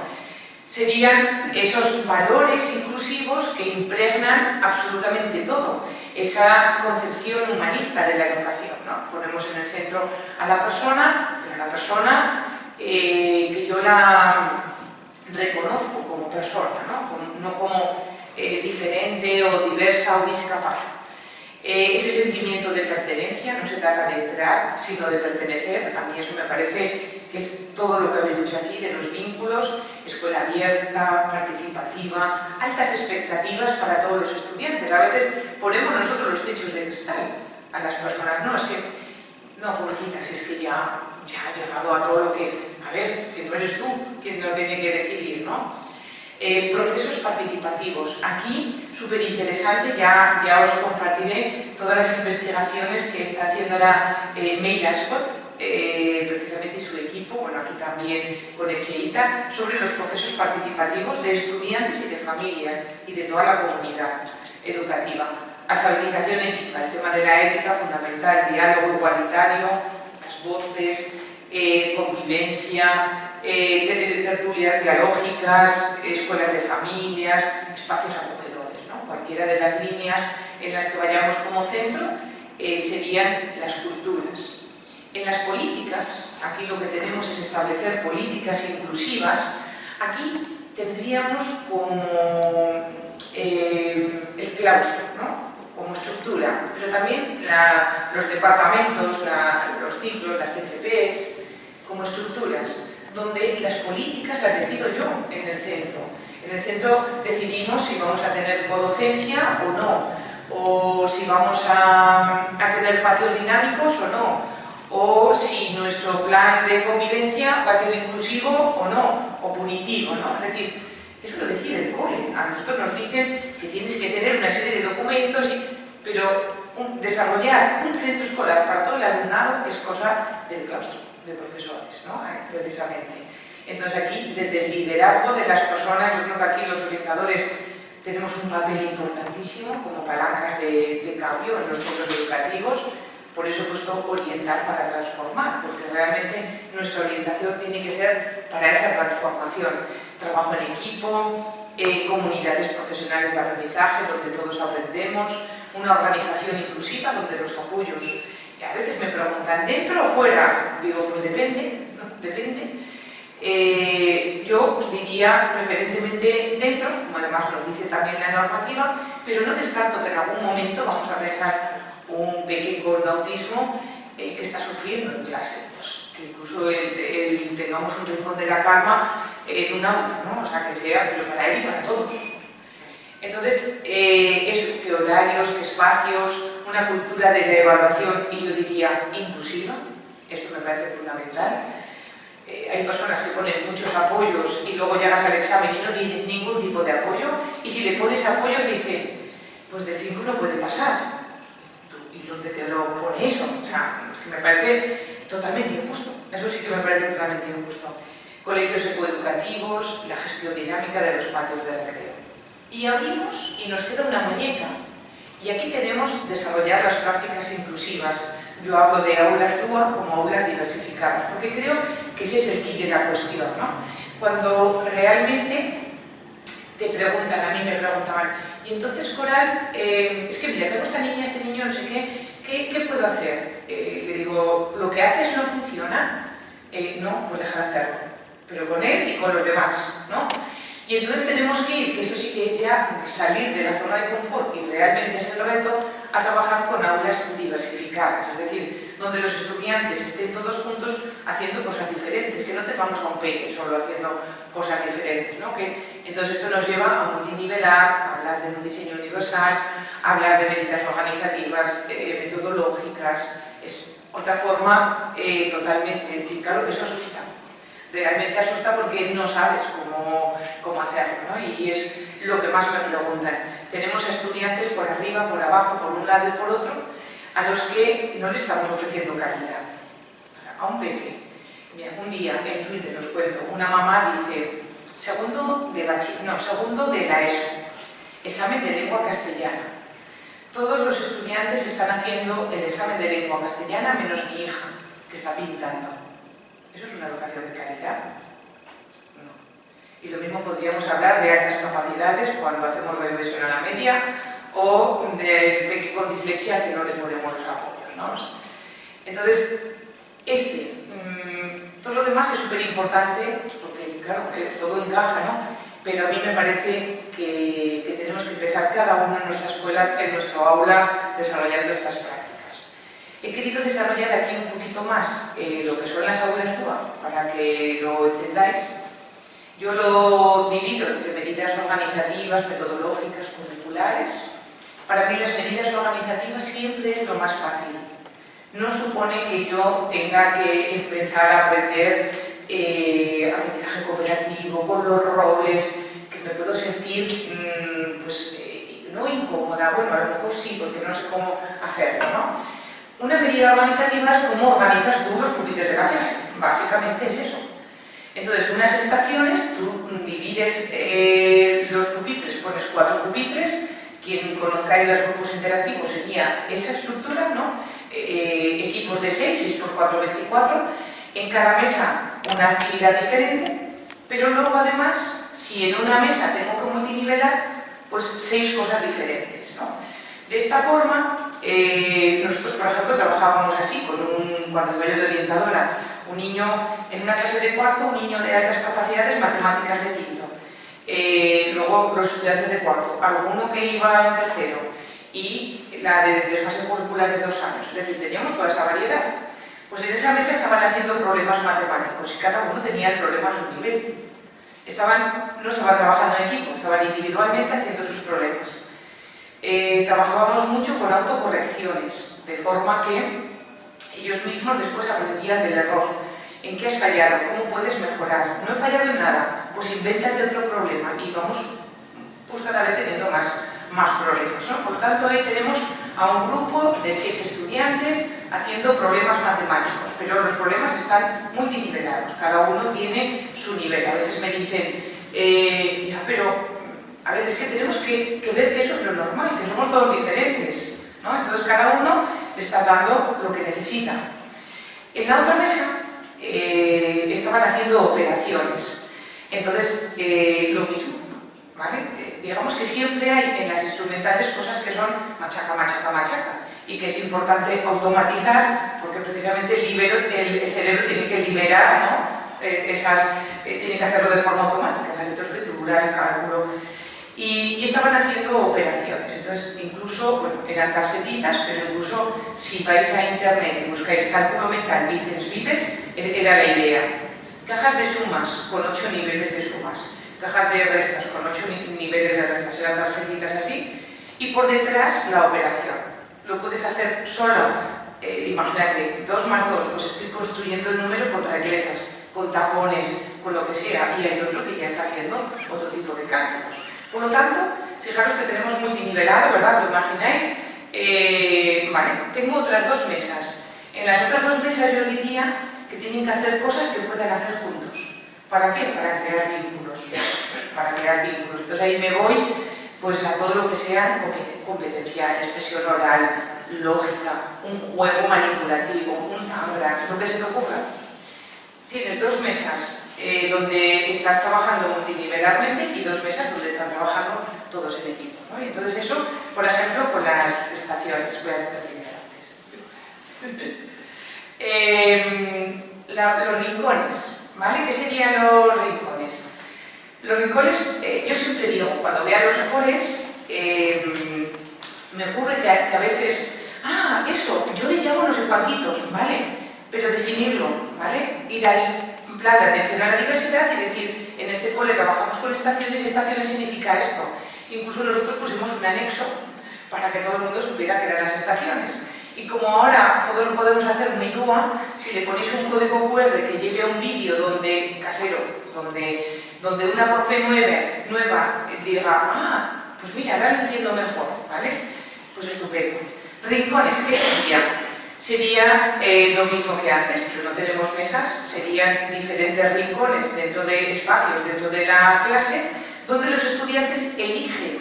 Serían esos valores inclusivos que impregnan absolutamente todo, esa concepción humanista de la educación, ¿no? Ponemos en el centro a la persona, pero a la persona que yo la reconozco como persona, no como diferente o diversa o discapaz. Ese sentimiento de pertenencia, no se trata de entrar, sino de pertenecer. A mí eso me parece que es todo lo que habéis dicho aquí, de los vínculos, escuela abierta, participativa, altas expectativas para todos los estudiantes. A veces ponemos nosotros los techos de cristal a las personas, no, es que, no, pobrecita, si es que ya ha llegado a todo lo que, a ver, que no eres tú quien lo tiene que decidir, ¿no? Procesos participativos. Aquí, súper interesante, ya os compartiré todas las investigaciones que está haciendo ahora May Ascott, precisamente y su equipo, bueno, aquí también con Echeita, sobre los procesos participativos de estudiantes y de familias y de toda la comunidad educativa. Alfabetización ética, el tema de la ética fundamental, diálogo igualitario, las voces, convivencia, tertulias dialógicas, escuelas de familias, espacios acogedores, ¿no? Cualquiera de las líneas en las que vayamos como centro serían las culturas. En las políticas, aquí lo que tenemos es establecer políticas inclusivas. Aquí tendríamos como el claustro, ¿no? Como estructura, pero también los departamentos, los ciclos, las CCPs, como estructuras, donde las políticas las decido yo en el centro. En el centro decidimos si vamos a tener codocencia o no, o si vamos a tener patios dinámicos o no, o si nuestro plan de convivencia va a ser inclusivo o no, o punitivo, ¿no? Es decir, eso lo decide el cole. A nosotros nos dicen que tienes que tener una serie de documentos, pero desarrollar un centro escolar para todo el alumnado es cosa del claustro de profesores, ¿no? Precisamente. Entonces aquí, desde el liderazgo de las personas, yo creo que aquí los orientadores tenemos un papel importantísimo como palancas de cambio en los centros educativos. Por eso he puesto orientar para transformar, porque realmente nuestra orientación tiene que ser para esa transformación. Trabajo en equipo, comunidades profesionales de aprendizaje donde todos aprendemos, una organización inclusiva donde los apoyos, a veces me preguntan, ¿dentro o fuera? Digo, pues depende, ¿no? Depende. Yo diría preferentemente dentro, como además nos dice también la normativa, pero no descarto que en algún momento vamos a pensar un pequeño con autismo que está sufriendo en clase, pues, que incluso tengamos un rincón de la calma en un aula, ¿no? O sea, que sea, pero para él y para todos. Entonces, eso, que horarios, que espacios, una cultura de la evaluación, y yo diría inclusiva, esto me parece fundamental. Hay personas que ponen muchos apoyos y luego llegas al examen y no tienes ningún tipo de apoyo, y si le pones apoyo dicen, pues del 5 no puede pasar. ¿Y dónde te lo pone eso? O sea, es que me parece totalmente injusto. Eso sí que me parece totalmente injusto. Colegios ecoeducativos, la gestión dinámica de los patios de recreo. Y abrimos y nos queda una muñeca. Y aquí tenemos desarrollar las prácticas inclusivas. Yo hablo de aulas DUA como aulas diversificadas, porque creo que ese es el quid de la cuestión, ¿no? Cuando realmente te preguntan, a mí me preguntaban, y entonces Coral, es que mira, tengo esta niña, este niño, no sé qué ¿Qué puedo hacer? Le digo, ¿lo que haces no funciona? No, pues deja de hacerlo, pero con él y con los demás, ¿no? Y entonces tenemos que ir, que eso sí que es ya salir de la zona de confort y realmente es el reto, a trabajar con aulas diversificadas, es decir, donde los estudiantes estén todos juntos haciendo cosas diferentes, que no tengamos a un peque solo haciendo cosas diferentes, ¿no? Entonces esto nos lleva a multinivelar, a hablar de un diseño universal, a hablar de medidas organizativas, metodológicas, es otra forma totalmente, y claro que eso asusta. Realmente asusta porque no sabes cómo hacerlo, ¿no? Y es lo que más me preguntan. Tenemos a estudiantes por arriba, por abajo, por un lado y por otro, a los que no le estamos ofreciendo calidad. A un peque, mira, un día en Twitter os cuento, una mamá dice, segundo de la ESO, examen de lengua castellana. Todos los estudiantes están haciendo el examen de lengua castellana menos mi hija, que está pintando. ¿Eso es una educación de calidad? No. Y lo mismo podríamos hablar de altas capacidades cuando hacemos regresión a la media o de con dislexia que no le ponemos los apoyos, ¿no? Entonces, todo lo demás es súper importante porque, claro, todo encaja, ¿no? Pero a mí me parece que tenemos que empezar cada uno en nuestra escuela, en nuestra aula, desarrollando estas prácticas. He querido desarrollar aquí un poquito más lo que son las aulas DUA, para que lo entendáis. Yo lo divido entre medidas organizativas, metodológicas, curriculares. Para mí las medidas organizativas siempre es lo más fácil. No supone que yo tenga que empezar a aprender aprendizaje cooperativo, con los roles, que me puedo sentir no incómoda, bueno, a lo mejor sí, porque no sé cómo hacerlo, ¿no? Una medida organizativa es cómo organizas tú los pupitres de la clase, básicamente es eso. Entonces, unas estaciones, tú divides los pupitres, pones 4 pupitres, quien conozcáis los grupos interactivos sería esa estructura, ¿no? Equipos de 6 por 4, 24, en cada mesa una actividad diferente, pero luego además, si en una mesa tengo que multinivelar, pues 6 cosas diferentes, ¿no? De esta forma, nosotros, por ejemplo, trabajábamos así, cuando estaba yo de orientadora, un niño en una clase de cuarto, un niño de altas capacidades, matemáticas de quinto, luego los estudiantes de cuarto, alguno que iba en tercero y la de desfase curricular de 2 años, es decir, teníamos toda esa variedad. Pues en esa mesa estaban haciendo problemas matemáticos y cada uno tenía el problema a su nivel. No estaban trabajando en equipo, estaban individualmente haciendo sus problemas. Trabajábamos mucho con autocorrecciones, de forma que ellos mismos después aprendían del error. ¿En qué has fallado? ¿Cómo puedes mejorar? No he fallado en nada, pues invéntate otro problema y vamos pues cada vez teniendo más problemas, ¿no? Por tanto, ahí tenemos a un grupo de 6 estudiantes haciendo problemas matemáticos, pero los problemas están multinivelados, cada uno tiene su nivel. A veces me dicen, ya, pero a ver, es que tenemos que ver que eso es lo normal, que somos todos diferentes, ¿no? Entonces cada uno le está dando lo que necesita. En la otra mesa estaban haciendo operaciones, entonces lo mismo, ¿vale? Digamos que siempre hay en las instrumentales cosas que son machaca, machaca, machaca, y que es importante automatizar, porque precisamente el cerebro tiene que liberar, ¿no? Tiene que hacerlo de forma automática, la retroescritura, el cálculo. Y estaban haciendo operaciones, entonces incluso, bueno, eran tarjetitas, pero incluso si vais a internet y buscáis cálculo mental, Vicens Vives, era la idea. Cajas de sumas con 8 niveles de sumas, cajas de restas con 8 niveles de restas, eran tarjetitas así, y por detrás la operación. Lo puedes hacer solo, imagínate, 2 más 2, pues estoy construyendo el número con regletas, con tapones, con lo que sea, y hay otro que ya está haciendo otro tipo de cálculos. Por lo tanto, fijaros que tenemos multinivelado, ¿verdad? ¿Lo imagináis? Vale, tengo otras 2 mesas. En las otras 2 mesas yo diría que tienen que hacer cosas que puedan hacer juntos. ¿Para qué? Para crear vínculos. Para crear vínculos. Entonces ahí me voy pues, a todo lo que sea competencial, expresión oral, lógica, un juego manipulativo, un tangra, lo que se te ocurra. Tienes 2 mesas donde estás trabajando multinivelarmente y 2 mesas donde están trabajando todos en equipo, ¿no? Y entonces eso, por ejemplo, con las estaciones, voy a repetir antes. Los rincones, ¿vale? ¿Qué serían los rincones? Los rincones, yo siempre digo, cuando veo los coles, me ocurre que a veces, eso, yo le llamo no sé cuantitos, ¿vale? Pero definirlo, ¿vale? Ir al plan de atención a la diversidad y decir, en este cole trabajamos con estaciones y estaciones significa esto. Incluso nosotros pusimos un anexo para que todo el mundo supiera que eran las estaciones. Y como ahora todo lo podemos hacer muy dúa, si le ponéis un código QR que lleve a un vídeo casero, donde una profe nueva diga, pues mira, ahora lo entiendo mejor, ¿vale? Pues estupendo. Rincones, ¿qué sería? Sería lo mismo que antes, pero no tenemos mesas, serían diferentes rincones dentro de espacios, dentro de la clase, donde los estudiantes eligen.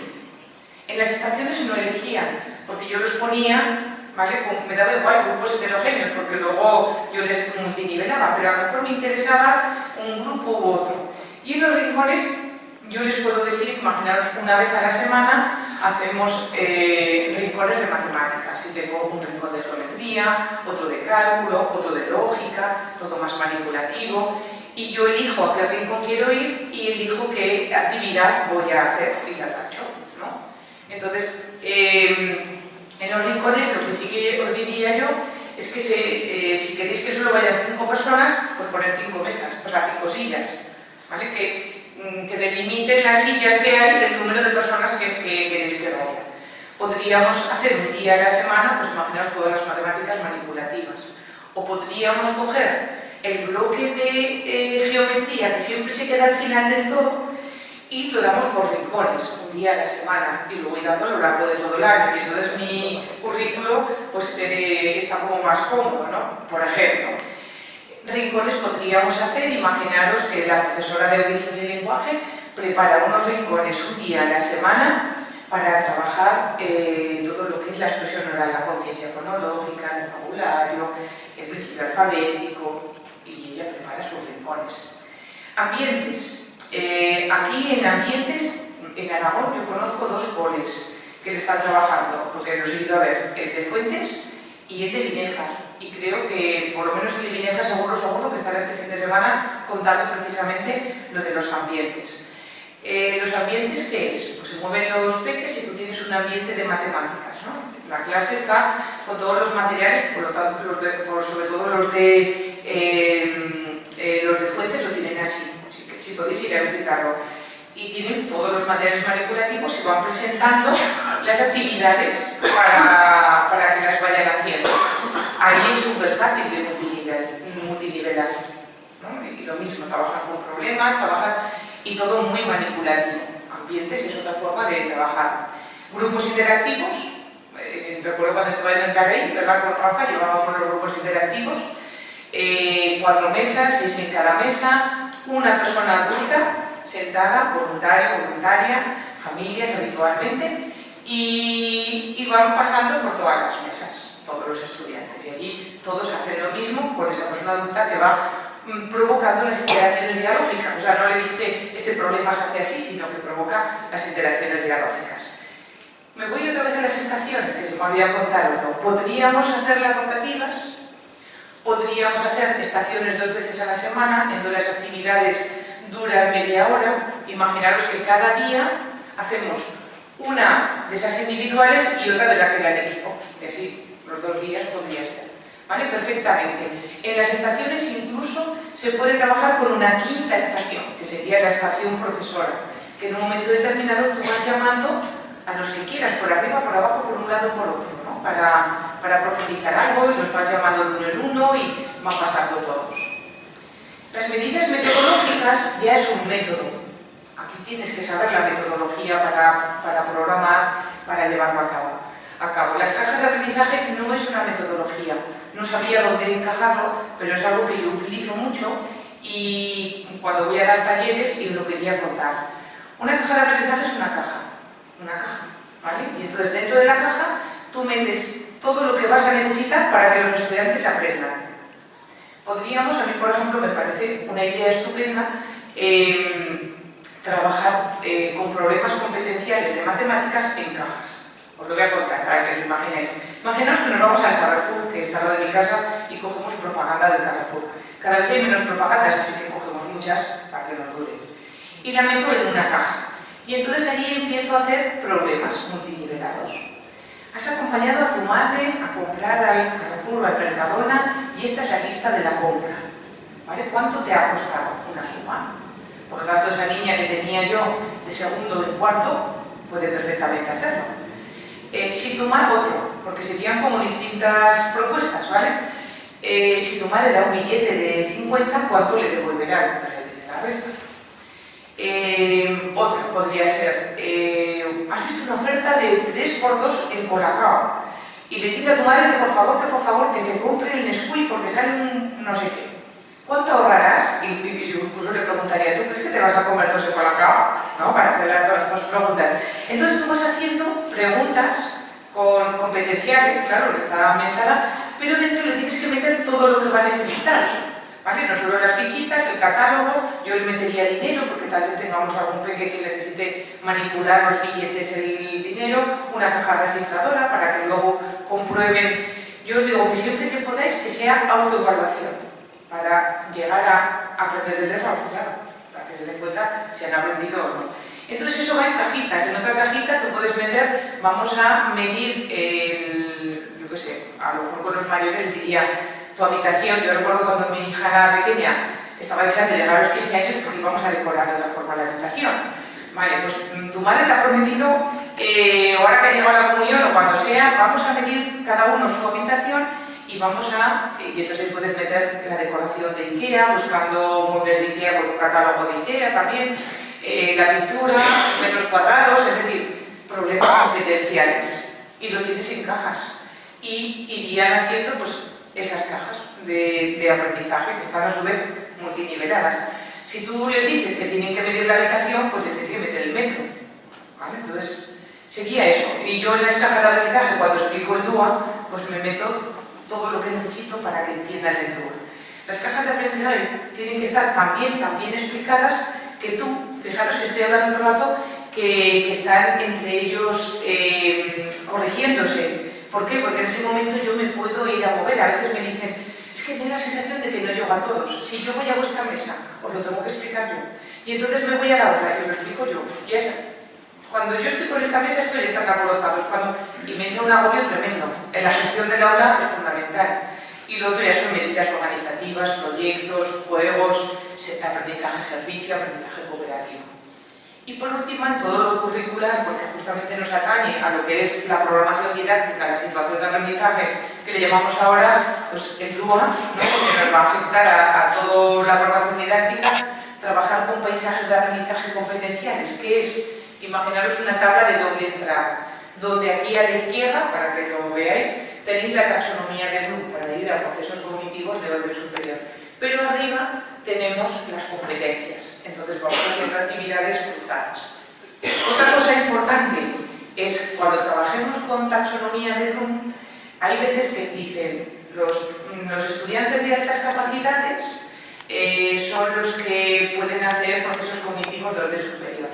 En las estaciones no elegían, porque yo los ponía, ¿vale? Me daba igual grupos heterogéneos, porque luego yo les multinivelaba, pero a lo mejor me interesaba un grupo u otro. Y en los rincones yo les puedo decir, imaginaros, una vez a la semana hacemos rincones de matemáticas. Y tengo un rincón de geometría, otro de cálculo, otro de lógica, todo más manipulativo. Y yo elijo a qué rincón quiero ir y elijo qué actividad voy a hacer y la tacho, ¿no? Entonces, en los rincones lo que sí que os diría yo es que si queréis que solo vayan 5 personas, pues poner 5 mesas, o sea, 5 sillas, ¿vale? Que delimiten las sillas que hay del número de personas que queréis que vayan. Podríamos hacer un día a la semana, pues imaginaos todas las matemáticas manipulativas. O podríamos coger el bloque de geometría que siempre se queda al final del todo y lo damos por rincones, un día a la semana, y lo voy dando a lo largo de todo el año. Y entonces mi currículo pues, está como más cómodo, ¿no? Por ejemplo, rincones podríamos hacer, imaginaros que la profesora de audición y lenguaje prepara unos rincones un día a la semana para trabajar todo lo que es la expresión oral, la conciencia fonológica, el vocabulario, el principio alfabético, y ella prepara sus rincones. Ambientes. Aquí en ambientes, en Aragón, yo conozco 2 coles que le están trabajando, porque los he ido a ver, el de Fuentes y el de Binéfar. Y creo que, por lo menos el de Binéfar, seguro que estará este fin de semana contando precisamente lo de los ambientes. ¿Los ambientes qué es? Pues se mueven los peques y tú tienes un ambiente de matemáticas, ¿no? La clase está con todos los materiales, por lo tanto, sobre todo los de Fuentes lo tienen así. Si podéis ir a visitarlo, y tienen todos los materiales manipulativos y van presentando las actividades para que las vayan haciendo. Ahí es súper fácil de multinivelar, ¿no? Y lo mismo, trabajan con problemas, y todo muy manipulativo. Ambientes es otra forma de trabajar. Grupos interactivos, recuerdo cuando estaba en el CAREI, ¿verdad? Con Rafa llevábamos los grupos interactivos, 4 mesas, 6 en cada mesa, una persona adulta sentada, voluntaria, familias habitualmente, y van pasando por todas las mesas, todos los estudiantes, y allí todos hacen lo mismo con esa persona adulta que va provocando las interacciones dialógicas. O sea, no le dice este problema se hace así, sino que provoca las interacciones dialógicas. Me voy otra vez a las estaciones, que se me había contado. Podríamos hacerlas rotativas. Podríamos hacer estaciones 2 veces a la semana, entonces las actividades duran media hora. Imaginaros que cada día hacemos una de esas individuales y otra de la que da el equipo. Y así los 2 días podría ser. ¿Vale? Perfectamente. En las estaciones incluso se puede trabajar con una 5ª estación, que sería la estación profesora, que en un momento determinado tú vas llamando a los que quieras, por arriba, por abajo, por un lado, por otro, ¿no? Para profundizar algo, y los vas llamando de uno en uno y van pasando todos. Las medidas metodológicas ya es un método. Aquí tienes que saber la metodología para programar, para llevarlo a cabo. Las cajas de aprendizaje no es una metodología. No sabía dónde encajarlo, pero es algo que yo utilizo mucho y cuando voy a dar talleres y os lo quería contar. Una caja de aprendizaje es una caja, ¿vale? Y entonces dentro de la caja tú metes todo lo que vas a necesitar para que los estudiantes aprendan. Podríamos, a mí por ejemplo me parece una idea estupenda, trabajar con problemas competenciales de matemáticas en cajas. Os lo voy a contar para que os imaginéis. Imaginaos que nos vamos al Carrefour, que está al lado de mi casa, y cogemos propaganda del Carrefour. Cada vez hay menos propagandas, así que cogemos muchas para que nos dure. Y la meto en una caja. Y entonces allí empiezo a hacer problemas multinivelados. Has acompañado a tu madre a comprar al Carrefour o al Mercadona y esta es la lista de la compra. ¿Vale? ¿Cuánto te ha costado? Una suma. Por lo tanto, esa niña que tenía yo de segundo o de cuarto puede perfectamente hacerlo. Si tu madre, otro, porque serían como distintas propuestas, ¿vale? Si tu madre da un billete de 50, ¿cuánto le devolverá? La resta. Otra podría ser, has visto una oferta de 3x2 en Colacao y le dices a tu madre que por favor, que te compre el Nesquik porque sale un no sé qué. ¿Cuánto ahorrarás? Y yo incluso le preguntaría, ¿tú crees que te vas a comer todo ese Colacao? ¿No? Para hacerle todas estas preguntas. Entonces tú vas haciendo preguntas con competenciales, claro, que está ambientada, pero dentro le tienes que meter todo lo que va a necesitar. ¿Vale? No solo las fichitas, el catálogo, yo le metería dinero porque tal vez tengamos algún peque que necesite manipular los billetes, el dinero, una caja registradora para que luego comprueben. Yo os digo que siempre que podáis que sea autoevaluación para llegar a aprender del error, claro, para que se den cuenta si han aprendido o no. Entonces eso va en cajitas, en otra cajita tú puedes meter, vamos a medir yo qué sé, a lo mejor con los mayores diría tu habitación. Yo recuerdo cuando mi hija era pequeña estaba deseando llegar a los 15 años porque íbamos a decorar de otra forma la habitación. Vale, pues tu madre te ha prometido, ahora que ha llegado a la comunión o cuando sea, vamos a medir cada uno su habitación y vamos a, y entonces ahí puedes meter la decoración de IKEA, buscando muebles de IKEA con un catálogo de IKEA también, la pintura, metros cuadrados, es decir, problemas competenciales. Y lo tienes en cajas. Y irían haciendo pues esas cajas de aprendizaje que están a su vez multiniveladas. Si tú les dices que tienen que medir la habitación, pues les tienes que meter el metro. ¿Vale? Entonces, sería eso. Y yo en las cajas de aprendizaje, cuando explico el DUA, pues me meto todo lo que necesito para que entiendan el DUA. Las cajas de aprendizaje tienen que estar también explicadas, que tú, fijaros que estoy hablando todo el rato, que están entre ellos corrigiéndose. ¿Por qué? Porque en ese momento yo me puedo ir a mover. A veces me dicen, es que me da la sensación de que no llego a todos. Si yo voy a vuestra mesa, os lo tengo que explicar yo. Y entonces me voy a la otra y os lo explico yo. Y cuando yo estoy con esta mesa, están alborotados. Y me entra un agobio tremendo. En la gestión del aula es fundamental. Y lo otro ya son medidas organizativas, proyectos, juegos, aprendizaje servicio, aprendizaje cooperativo. Y por último, en todo lo curricular, porque justamente nos atañe a lo que es la programación didáctica, la situación de aprendizaje, que le llamamos ahora pues, el DUA, ¿no? Porque nos va a afectar a toda la programación didáctica, trabajar con paisajes de aprendizaje competenciales, que es, imaginaros una tabla de doble entrada, donde aquí a la izquierda, para que lo veáis, tenéis la taxonomía de Bloom para ir a procesos cognitivos de orden superior. Pero arriba tenemos las competencias, entonces vamos haciendo actividades cruzadas. Otra cosa importante es cuando trabajemos con taxonomía de Bloom, hay veces que dicen los estudiantes de altas capacidades son los que pueden hacer procesos cognitivos de orden superior.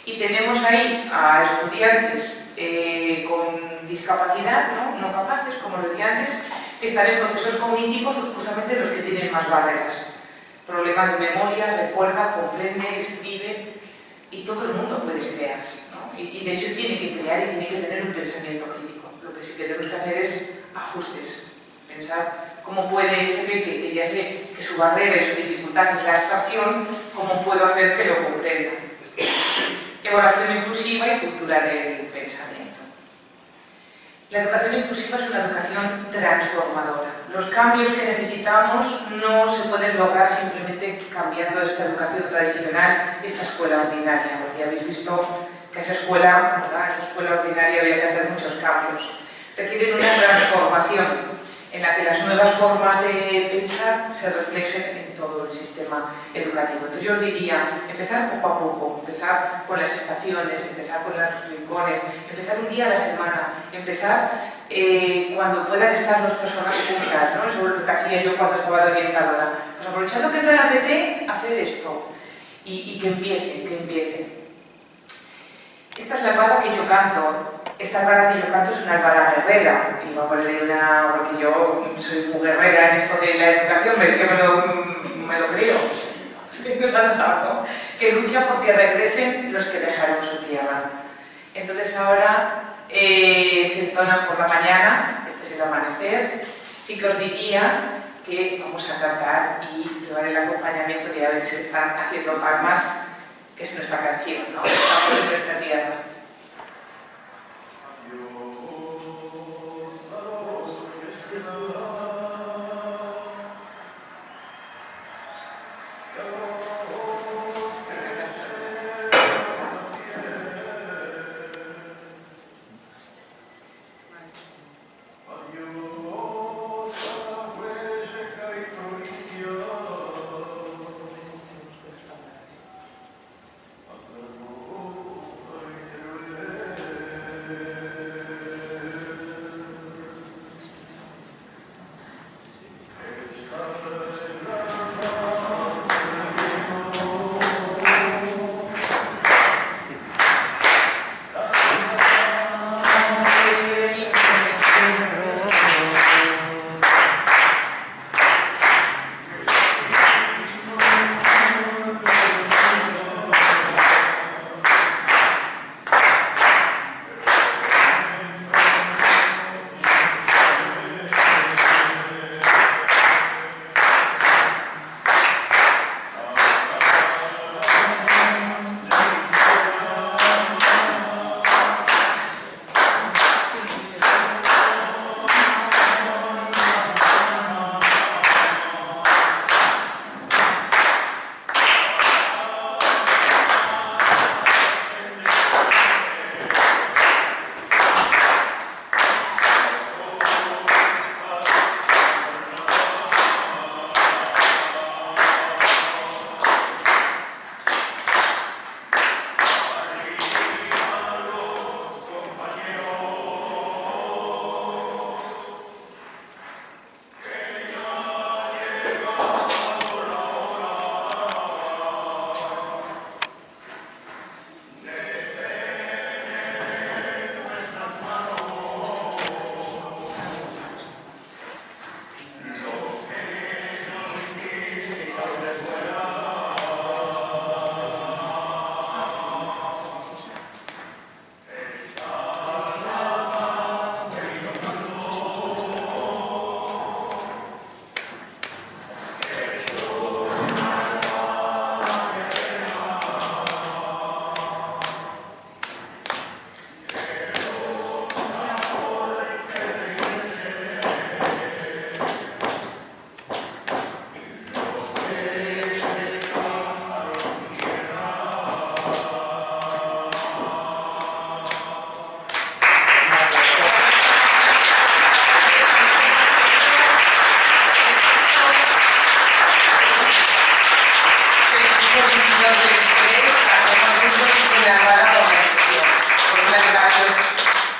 Y tenemos ahí a estudiantes con discapacidad, no capaces, como os decía antes, que están en procesos cognitivos justamente los que tienen más barreras. Problemas de memoria, recuerda, comprende, escribe, y todo el mundo puede crear, ¿no? Y de hecho tiene que crear y tiene que tener un pensamiento crítico. Lo que sí que tenemos que hacer es ajustes, pensar cómo puede ese peque, que ya sé que su barrera y su dificultad es la abstracción, cómo puedo hacer que lo comprenda. Evaluación inclusiva y cultura del pensamiento. La educación inclusiva es una educación transformadora. Los cambios que necesitamos no se pueden lograr simplemente cambiando esta educación tradicional, esta escuela ordinaria, porque habéis visto que esa escuela, ¿verdad? Esa escuela ordinaria había que hacer muchos cambios. Requieren una transformación en la que las nuevas formas de pensar se reflejen en todo el sistema educativo. Entonces yo os diría, empezar poco a poco, empezar con las estaciones, empezar con los rincones, empezar un día a la semana, empezar cuando puedan estar dos personas juntas, ¿no? Eso es lo que hacía yo cuando estaba de orientadora. Pues aprovechando que entra la PT, hacer esto y que empiecen. Esta es la banda que yo canto. esta albara que yo canto es una albara guerrera, y vamos a leer una, porque yo soy muy guerrera en esto de la educación, es que me lo creo, nos ha notado, ¿no? Que lucha porque regresen los que dejaron su tierra. Entonces ahora se entonan por la mañana, este es el amanecer, sí que os diría que vamos a cantar y llevar el acompañamiento, que ya veis que están haciendo palmas, que es nuestra canción, ¿no? Estamos en nuestra tierra.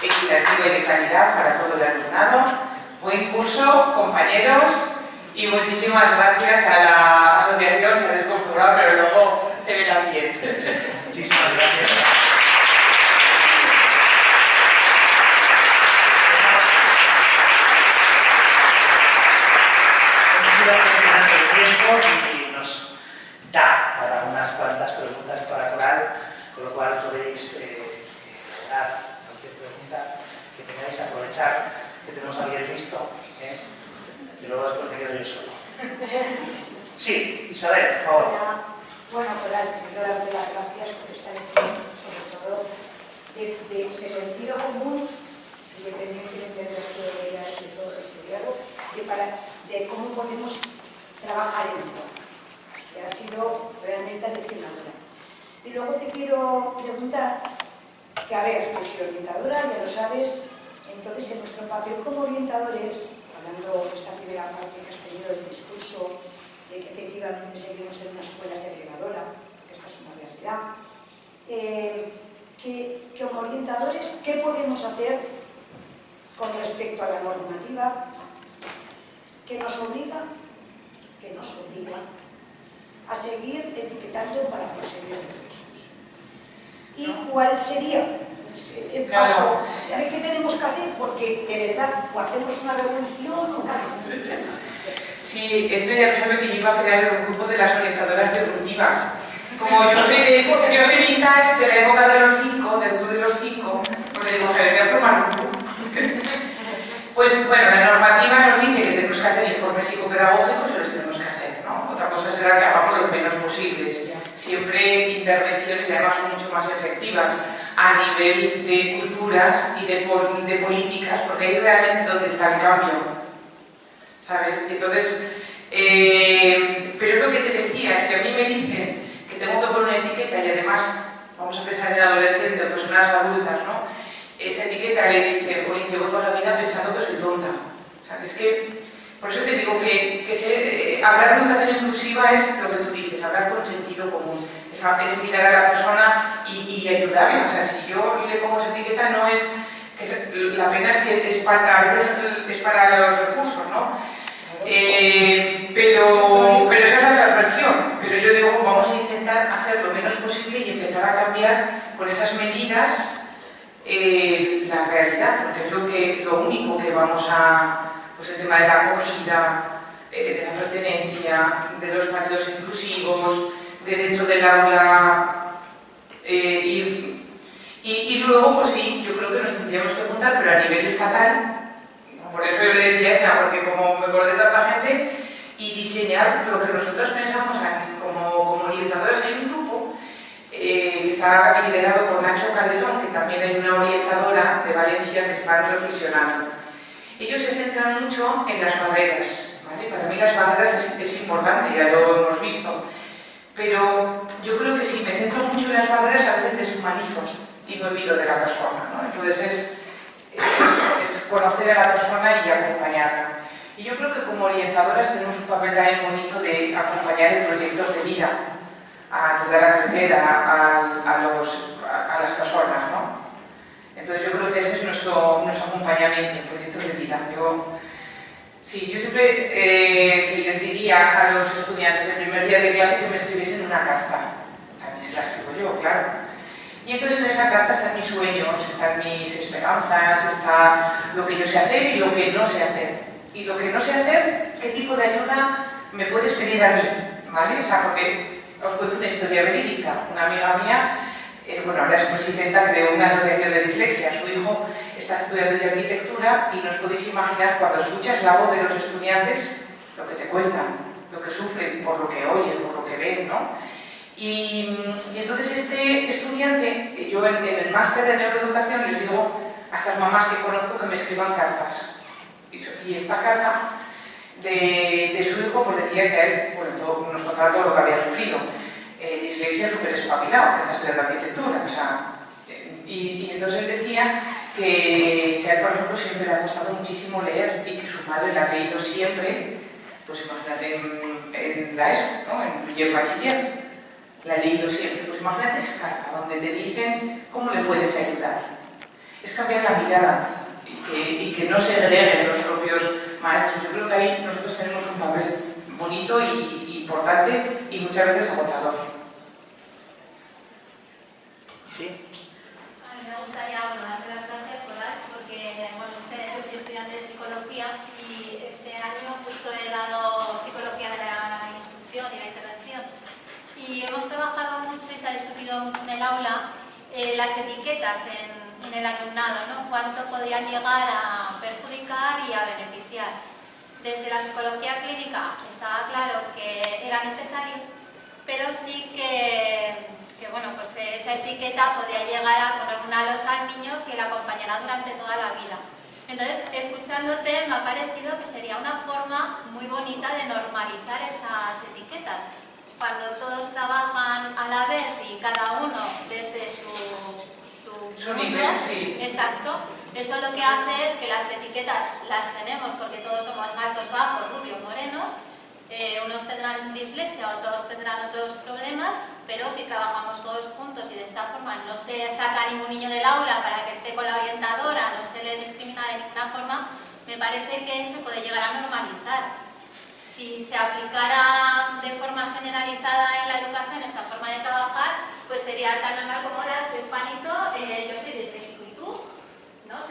equitativa y de calidad para todo el alumnado. Buen curso, compañeros, y muchísimas gracias a la asociación. Se ha desconfigurado, pero luego se verá bien. Muchísimas gracias. Hemos ido gestionando el tiempo y nos da para unas cuantas preguntas para Coral, con lo cual podéis dar cualquier pregunta que tengáis, aprovechar que tenemos a alguien listo, que luego después me quedo yo solo. Sí, Isabel, por favor. Bueno, Coral, primero darte las gracias por estar aquí, sobre todo de sentido común, independientemente de las teorías y todo lo estudiado, de cómo podemos trabajar en esto, que ha sido realmente aleccionadora. Y luego te quiero preguntar, que a ver, pues soy orientadora, ya lo sabes, entonces en nuestro papel como orientadores, hablando de esta primera parte que has tenido del discurso, de que efectivamente seguimos en una escuela segregadora, porque esta es una realidad, que como orientadores, ¿qué podemos hacer con respecto a la normativa que nos obliga a seguir etiquetando para conseguir recursos? ¿Y cuál sería el paso? a ver qué tenemos que hacer, porque de verdad, o hacemos una revolución o nada. Sí, Edna ya lo sabe que yo iba a crear el grupo de las orientadoras disruptivas. Como yo soy vintage de la época de los 5, del club de los 5, pues le digo, voy a formar un club. Pues bueno, la normativa nos dice que tenemos que hacer informes psicopedagógicos y los tenemos que hacer, ¿no? Otra cosa será que hagamos los menos posibles. Siempre intervenciones, y además son mucho más efectivas a nivel de culturas y de políticas, porque ahí es realmente donde está el cambio, ¿sabes? Entonces, pero es lo que te decía, si a mí me dicen que tengo que poner una etiqueta y además, vamos a pensar en adolescentes o personas adultas, ¿no? Esa etiqueta le dice, oye, llevo toda la vida pensando que soy tonta. O sea, es que, por eso te digo que hablar de educación inclusiva es lo que tú dices, hablar con sentido común, es mirar a la persona y ayudarla. O sea, si yo le pongo esa etiqueta no es, la pena es que a veces es para los recursos, ¿no? Pero esa es la perversión. Pero yo digo, vamos a intentar hacer lo menos posible y empezar a cambiar con esas medidas la realidad, porque es lo único que vamos a, pues el tema de la acogida, de la pertenencia, de los patios inclusivos, de dentro del aula, y luego, pues sí, yo creo que nos tendríamos que juntar, pero a nivel estatal, por eso yo le decía, porque como me acordé de tanta gente, y diseñar lo que nosotros pensamos como orientadores. Hay un grupo que está liderado por Nacho Calderón, que también hay una orientadora de Valencia que están reflexionando. Ellos se centran mucho en las barreras, ¿vale? Para mí las barreras es importante, ya lo hemos visto, pero yo creo que si me centro mucho en las barreras a veces deshumanizo y me olvido de la persona, ¿no? Entonces es conocer a la persona y acompañarla. Y yo creo que como orientadoras tenemos un papel también bonito de acompañar en proyectos de vida, a ayudar a crecer a las personas, ¿no? Entonces yo creo que ese es nuestro acompañamiento, proyectos de vida. Yo siempre les diría a los estudiantes el primer día de clase que me escribiesen una carta. También se la escribo yo, claro. Y entonces en esa carta están mis sueños, están mis esperanzas, está lo que yo sé hacer y lo que no sé hacer. Y lo que no sé hacer, qué tipo de ayuda me puedes pedir a mí, ¿vale? O sea, porque os cuento una historia verídica. Una amiga mía, ahora es presidenta, creó una asociación de dislexia. Su hijo está estudiando de arquitectura y no os podéis imaginar cuando escuchas la voz de los estudiantes, lo que te cuentan, lo que sufren por lo que oyen, por lo que ven, ¿no? Y entonces este estudiante, yo en el máster de neuroeducación les digo a estas mamás que conozco que me escriban cartas. Y esta carta de su hijo pues decía que a él, nos contaba todo lo que había sufrido. Dislexia súper espabilado, que está estudiando arquitectura, o sea, y entonces él decía que a él, por ejemplo, siempre le ha costado muchísimo leer y que su madre le ha leído siempre, pues imagínate en la ESO, ¿no? En el bachiller, le ha leído siempre. Pues imagínate esa carta donde te dicen cómo le puedes ayudar. Es cambiar la mirada y que no se agreguen los propios maestros. Yo creo que ahí nosotros tenemos un papel bonito y importante y muchas veces agotador. ¿Sí? A mí me gustaría darte las gracias, porque yo soy estudiante de psicología y este año justo he dado psicología de la instrucción y la intervención. Y hemos trabajado mucho y se ha discutido mucho en el aula las etiquetas en el alumnado, ¿no? Cuánto podían llegar a perjudicar y a beneficiar. Desde la psicología clínica estaba claro que era necesario, pero sí que esa etiqueta podía llegar a poner una losa al niño que le acompañará durante toda la vida. Entonces, escuchándote, me ha parecido que sería una forma muy bonita de normalizar esas etiquetas. Cuando todos trabajan a la vez y cada uno desde su mundo, sí. Exacto, eso lo que hace es que las etiquetas las tenemos porque todos somos altos, bajos, rubios, morenos. Unos tendrán dislexia, otros tendrán otros problemas, pero si trabajamos todos juntos y de esta forma no se saca a ningún niño del aula para que esté con la orientadora, no se le discrimina de ninguna forma, me parece que se puede llegar a normalizar. Si se aplicara de forma generalizada en la educación esta forma de trabajar, pues sería tan normal como ahora soy Juanito, yo soy disléxico y tú, ¿no?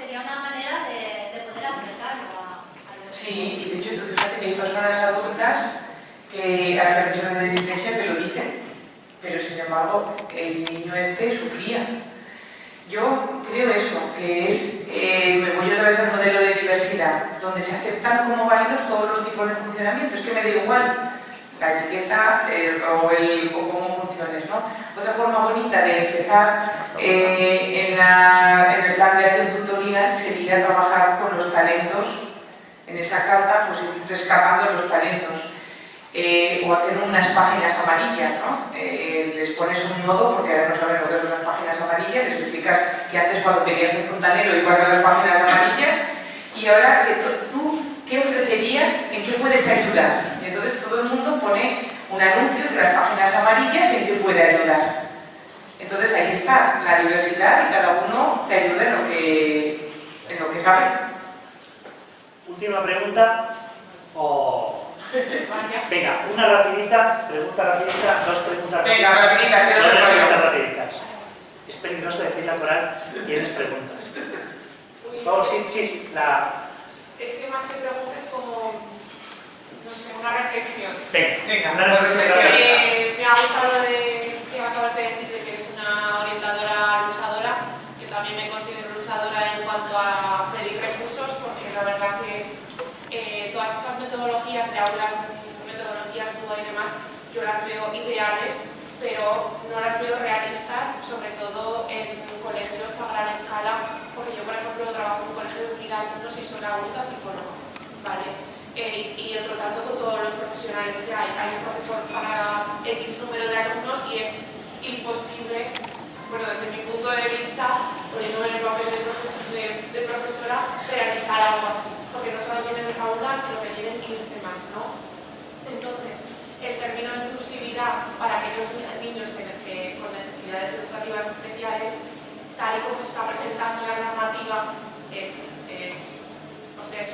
Sí, y de hecho, tú fíjate que hay personas adultas que a la persona de dislexia te lo dicen, pero sin embargo el niño este sufría. Yo creo eso, que es, me voy otra vez al modelo de diversidad, donde se aceptan como válidos todos los tipos de funcionamiento. Es que me da igual la etiqueta o cómo funciones, ¿no? Otra forma bonita de empezar en el plan de acción tutorial sería trabajar con los talentos. En esa carta, pues ir rescatando los talentos. O hacer unas páginas amarillas, ¿no? Les pones un nodo, porque ahora no saben lo que son las páginas amarillas, les explicas que antes cuando pedías un fontanero ibas a las páginas amarillas, y ahora que tú, ¿qué ofrecerías? ¿En qué puedes ayudar? Y entonces todo el mundo pone un anuncio de las páginas amarillas en qué puede ayudar. Entonces ahí está la diversidad y cada uno te ayuda en lo que sabe. Última pregunta. Venga, una rapidita, pregunta rapidita, dos preguntas rapiditas. Venga, rapidita, que dos no respuestas rapiditas. Es peligroso decir la coral, tienes preguntas. Por favor, sí, Es que más que preguntas como, no sé, una reflexión. Venga, una reflexión rápida. Me ha gustado lo que acabas de decir de que eres una orientadora luchadora. Yo también me considero luchadora en cuanto a pedir recursos, porque la verdad que todas estas metodologías de aulas, metodologías DUA y demás, yo las veo ideales, pero no las veo realistas, sobre todo en colegios a gran escala, porque yo, por ejemplo, trabajo en un colegio de unidad, no soy sola única psicóloga, ¿vale? Y por lo tanto con todos los profesionales que hay un profesor para X número de alumnos y es imposible, bueno, desde mi punto de vista, poniéndome en el papel de profesora, realizar algo así, porque no solo tienen esa aula, sino que tienen 15 más, ¿no? Entonces, el término de inclusividad para aquellos niños con necesidades educativas especiales, tal y como se está presentando en la normativa, es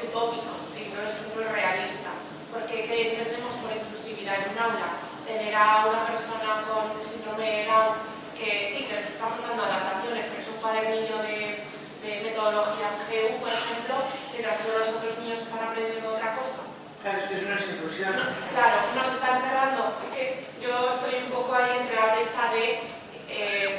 utópico y no es realista. Porque ¿qué entendemos por inclusividad en un aula? Tener a una persona con síndrome de Down que sí, que les estamos dando adaptaciones, pero es un cuadernillo de metodologías GU, por ejemplo, mientras todos los otros niños están aprendiendo otra cosa. Claro, es que eso no es inclusión. Claro, nos están cerrando. Es que yo estoy un poco ahí entre la brecha de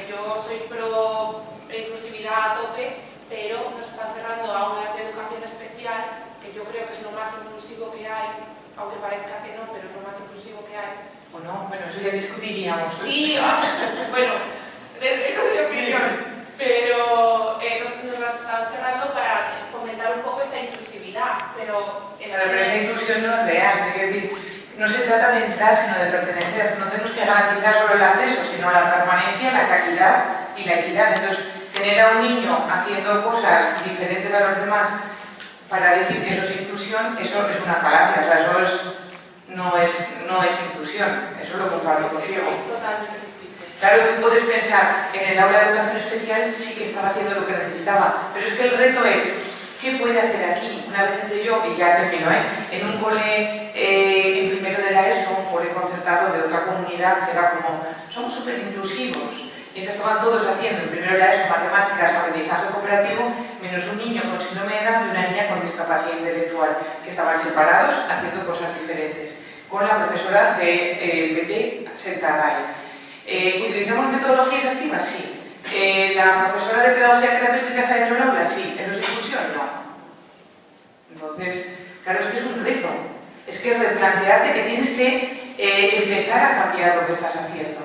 yo soy pro inclusividad a tope, pero nos están cerrando aulas de educación especial, que yo creo que es lo más inclusivo que hay, aunque parezca que no, pero es lo más inclusivo que hay. ¿O no? Bueno, eso ya discutiríamos. Sí, bueno, eso es mi opinión, pero nos las están cerrando para fomentar un poco esa inclusividad, pero... Claro, pero esa inclusión no es real, es decir, no se trata de entrar, sino de pertenecer. No tenemos que garantizar solo el acceso, sino la permanencia, la calidad y la equidad. Entonces, tener a un niño haciendo cosas diferentes a los demás para decir que eso es inclusión, eso es una falacia, o sea, eso no es inclusión, eso lo comparto contigo. Claro, tú puedes pensar, en el aula de educación especial sí que estaba haciendo lo que necesitaba, pero es que el reto es, ¿qué puede hacer aquí? Una vez entré yo, y ya termino, en un cole en primero de la ESO, un cole concertado de otra comunidad que era como, somos súper inclusivos. Y entonces estaban todos haciendo en primero de la ESO matemáticas, aprendizaje cooperativo, menos un niño con síndrome de Down y una niña con discapacidad intelectual, que estaban separados haciendo cosas diferentes, con la profesora de PT sentada ahí. ¿Utilizamos metodologías activas? Sí. ¿La profesora de pedagogía terapéutica está dentro del aula? Sí. ¿Eso es inclusión? No. Entonces, claro, es que es un reto. Es que replantearte que tienes que empezar a cambiar lo que estás haciendo.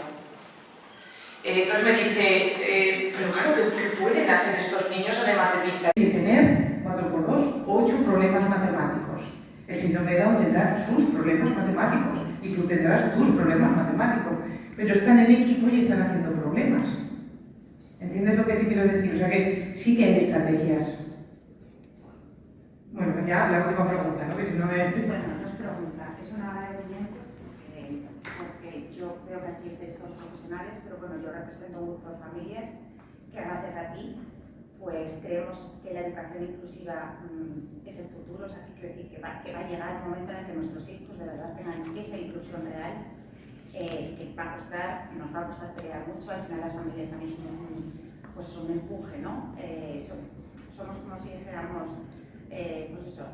Entonces me dice, pero claro, ¿qué pueden hacer estos niños además de pintar? Hay que tener 4×2, 8 problemas matemáticos. El síndrome de Down tendrá sus problemas matemáticos y tú tendrás tus problemas matemáticos, pero están en equipo y están haciendo problemas. ¿Entiendes lo que te quiero decir? O sea que sí que hay estrategias. Bueno, ya la última pregunta, ¿no? Que si no me... Bueno, dos preguntas. Es un agradecimiento porque yo veo que aquí estáis todos profesionales, pero bueno, yo represento un grupo de familias que gracias a ti pues creemos que la educación inclusiva es el futuro, o sea, que quiero decir que va a llegar el momento en el que nuestros hijos de verdad tengan esa inclusión real, que va a costar, nos va a costar pelear mucho. Al final las familias también son un empuje, ¿no? Somos como si dijéramos, pues eso,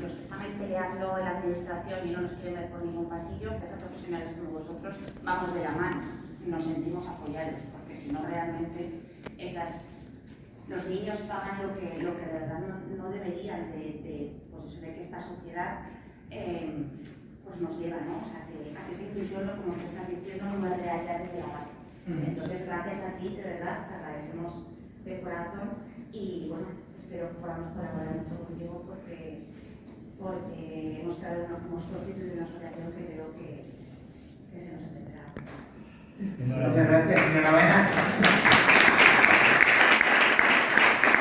los que están ahí peleando en la administración y no nos quieren ver por ningún pasillo, esas profesionales como vosotros vamos de la mano, nos sentimos apoyados, porque si no realmente los niños pagan lo que de verdad no deberían pues eso, de que esta sociedad pues nos lleva, ¿no? O sea, a que esa inclusión, como que estás diciendo, no es realidad desde la base. Entonces, gracias a ti, de verdad, te agradecemos de corazón y bueno, espero que podamos colaborar mucho contigo porque hemos constituido una asociación que creo que se nos entenderá. Muchas gracias, enhorabuena.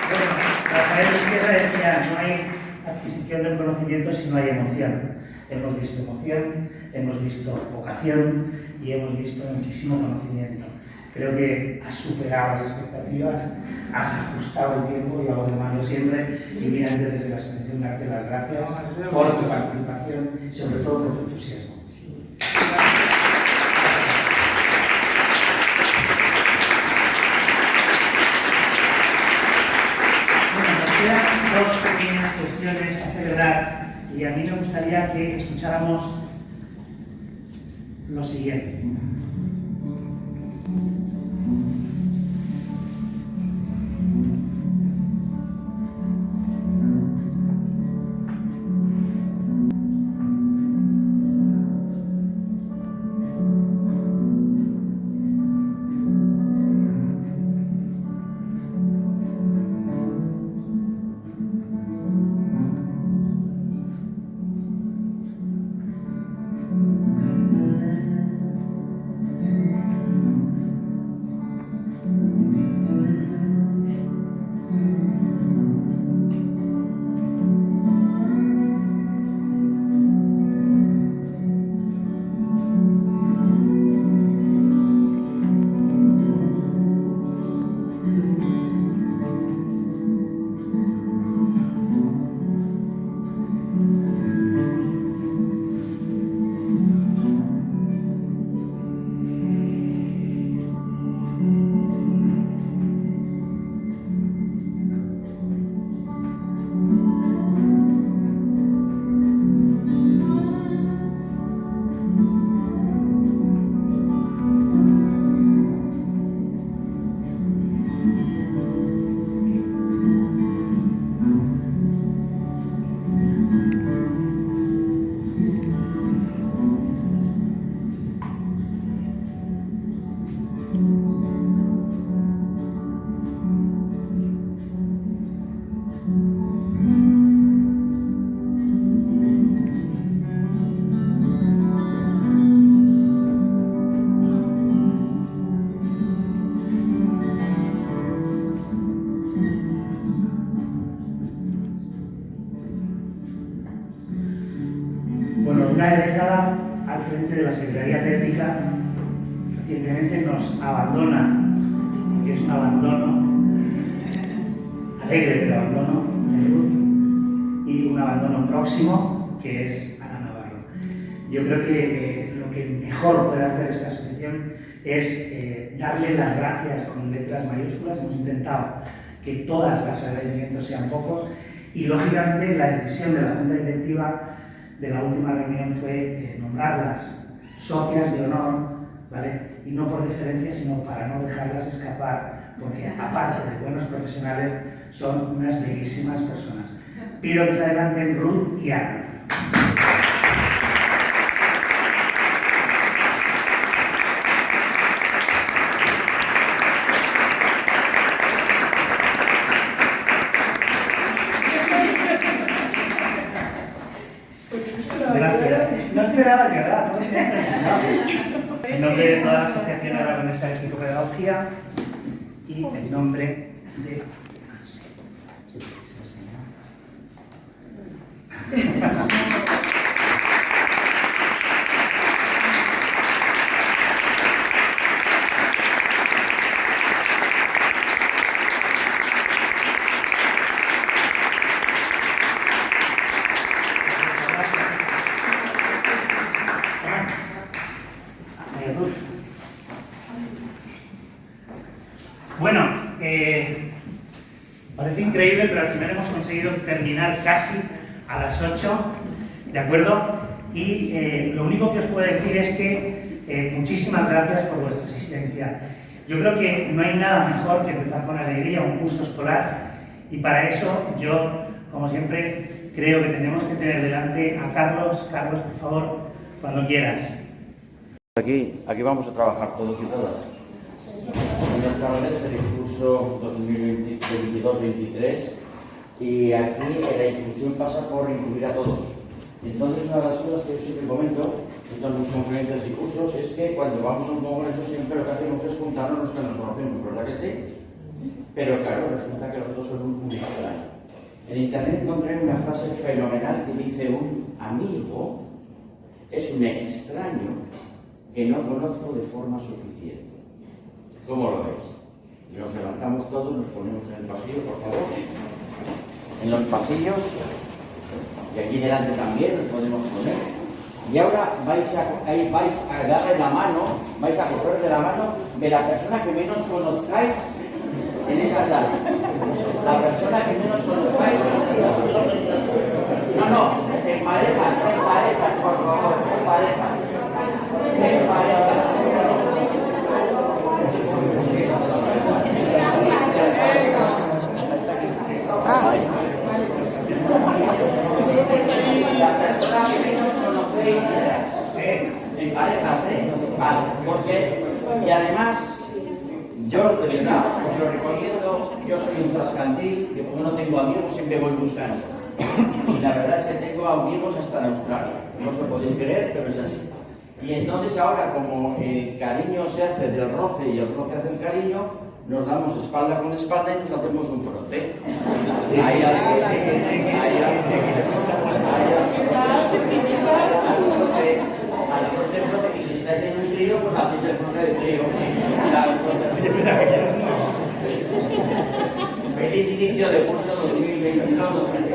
Bueno, Rafael Sierra decía, no hay adquisición del conocimiento si no hay emoción. Hemos visto emoción, hemos visto vocación y hemos visto muchísimo conocimiento. Creo que has superado las expectativas, has ajustado el tiempo y algo de malo siempre. Y bien, antes desde la asociación darte las gracias por tu participación y sobre todo por tu entusiasmo. Dos pequeñas cuestiones a celebrar y a mí me gustaría que escucháramos lo siguiente. Una década al frente de la Secretaría Técnica recientemente nos abandona, porque es un abandono alegre, pero abandono de Ruth, y un abandono próximo que es Ana Navarro. Yo creo que lo que mejor puede hacer esta asociación es darle las gracias con letras mayúsculas. Hemos intentado que todas las agradecimientos sean pocos y lógicamente la decisión de la Junta Directiva de la última reunión fue nombrarlas socias de honor, ¿vale? Y no por deferencia, sino para no dejarlas escapar, porque aparte de buenos profesionales, son unas bellísimas personas. Pido que se adelanten Ruth y Ana. No esperaba llegar, ¿no? En nombre de toda la Asociación Aragonesa de Psicopedagogía y en nombre de... Bueno, parece increíble, pero al final hemos conseguido terminar casi a las 8, ¿de acuerdo? Y lo único que os puedo decir es que muchísimas gracias por vuestra asistencia. Yo creo que no hay nada mejor que empezar con alegría un curso escolar, y para eso yo, como siempre, creo que tenemos que tener delante a Carlos. Carlos, por favor, cuando quieras. Aquí vamos a trabajar todos y todas. En nuestra red del curso 2022-23, y aquí la inclusión pasa por incluir a todos. Entonces, una de las cosas que yo siempre comento en todas mis conferencias y cursos es que cuando vamos a un congreso siempre lo que hacemos es juntarnos los que nos conocemos, ¿verdad que sí? Pero claro, resulta que los dos son un extraño. En internet encontré una frase fenomenal que dice: un amigo es un extraño que no conozco de forma suficiente. ¿Cómo lo veis? Nos levantamos todos, nos ponemos en el pasillo, por favor. En los pasillos, y aquí delante también nos podemos poner. Y ahora vais a darle la mano, vais a coger de la mano de la persona que menos conozcáis en esa sala. La persona que menos conozcáis en esa sala. No, en parejas, por favor, en parejas. En parejas. La persona que menos conocéis en parejas, vale, porque, y además, yo de verdad os lo recomiendo, yo soy un trascandil, que como no tengo amigos siempre voy buscando. Y la verdad es que tengo amigos hasta en Australia, no os lo podéis creer, pero es así. Y entonces ahora, como el cariño se hace del roce y el roce hace el cariño, nos damos espalda con espalda y nos hacemos un frote. Ahí al frote, y si estáis en un trío, pues hacéis el frote de trío. Feliz inicio de curso 2022-2023.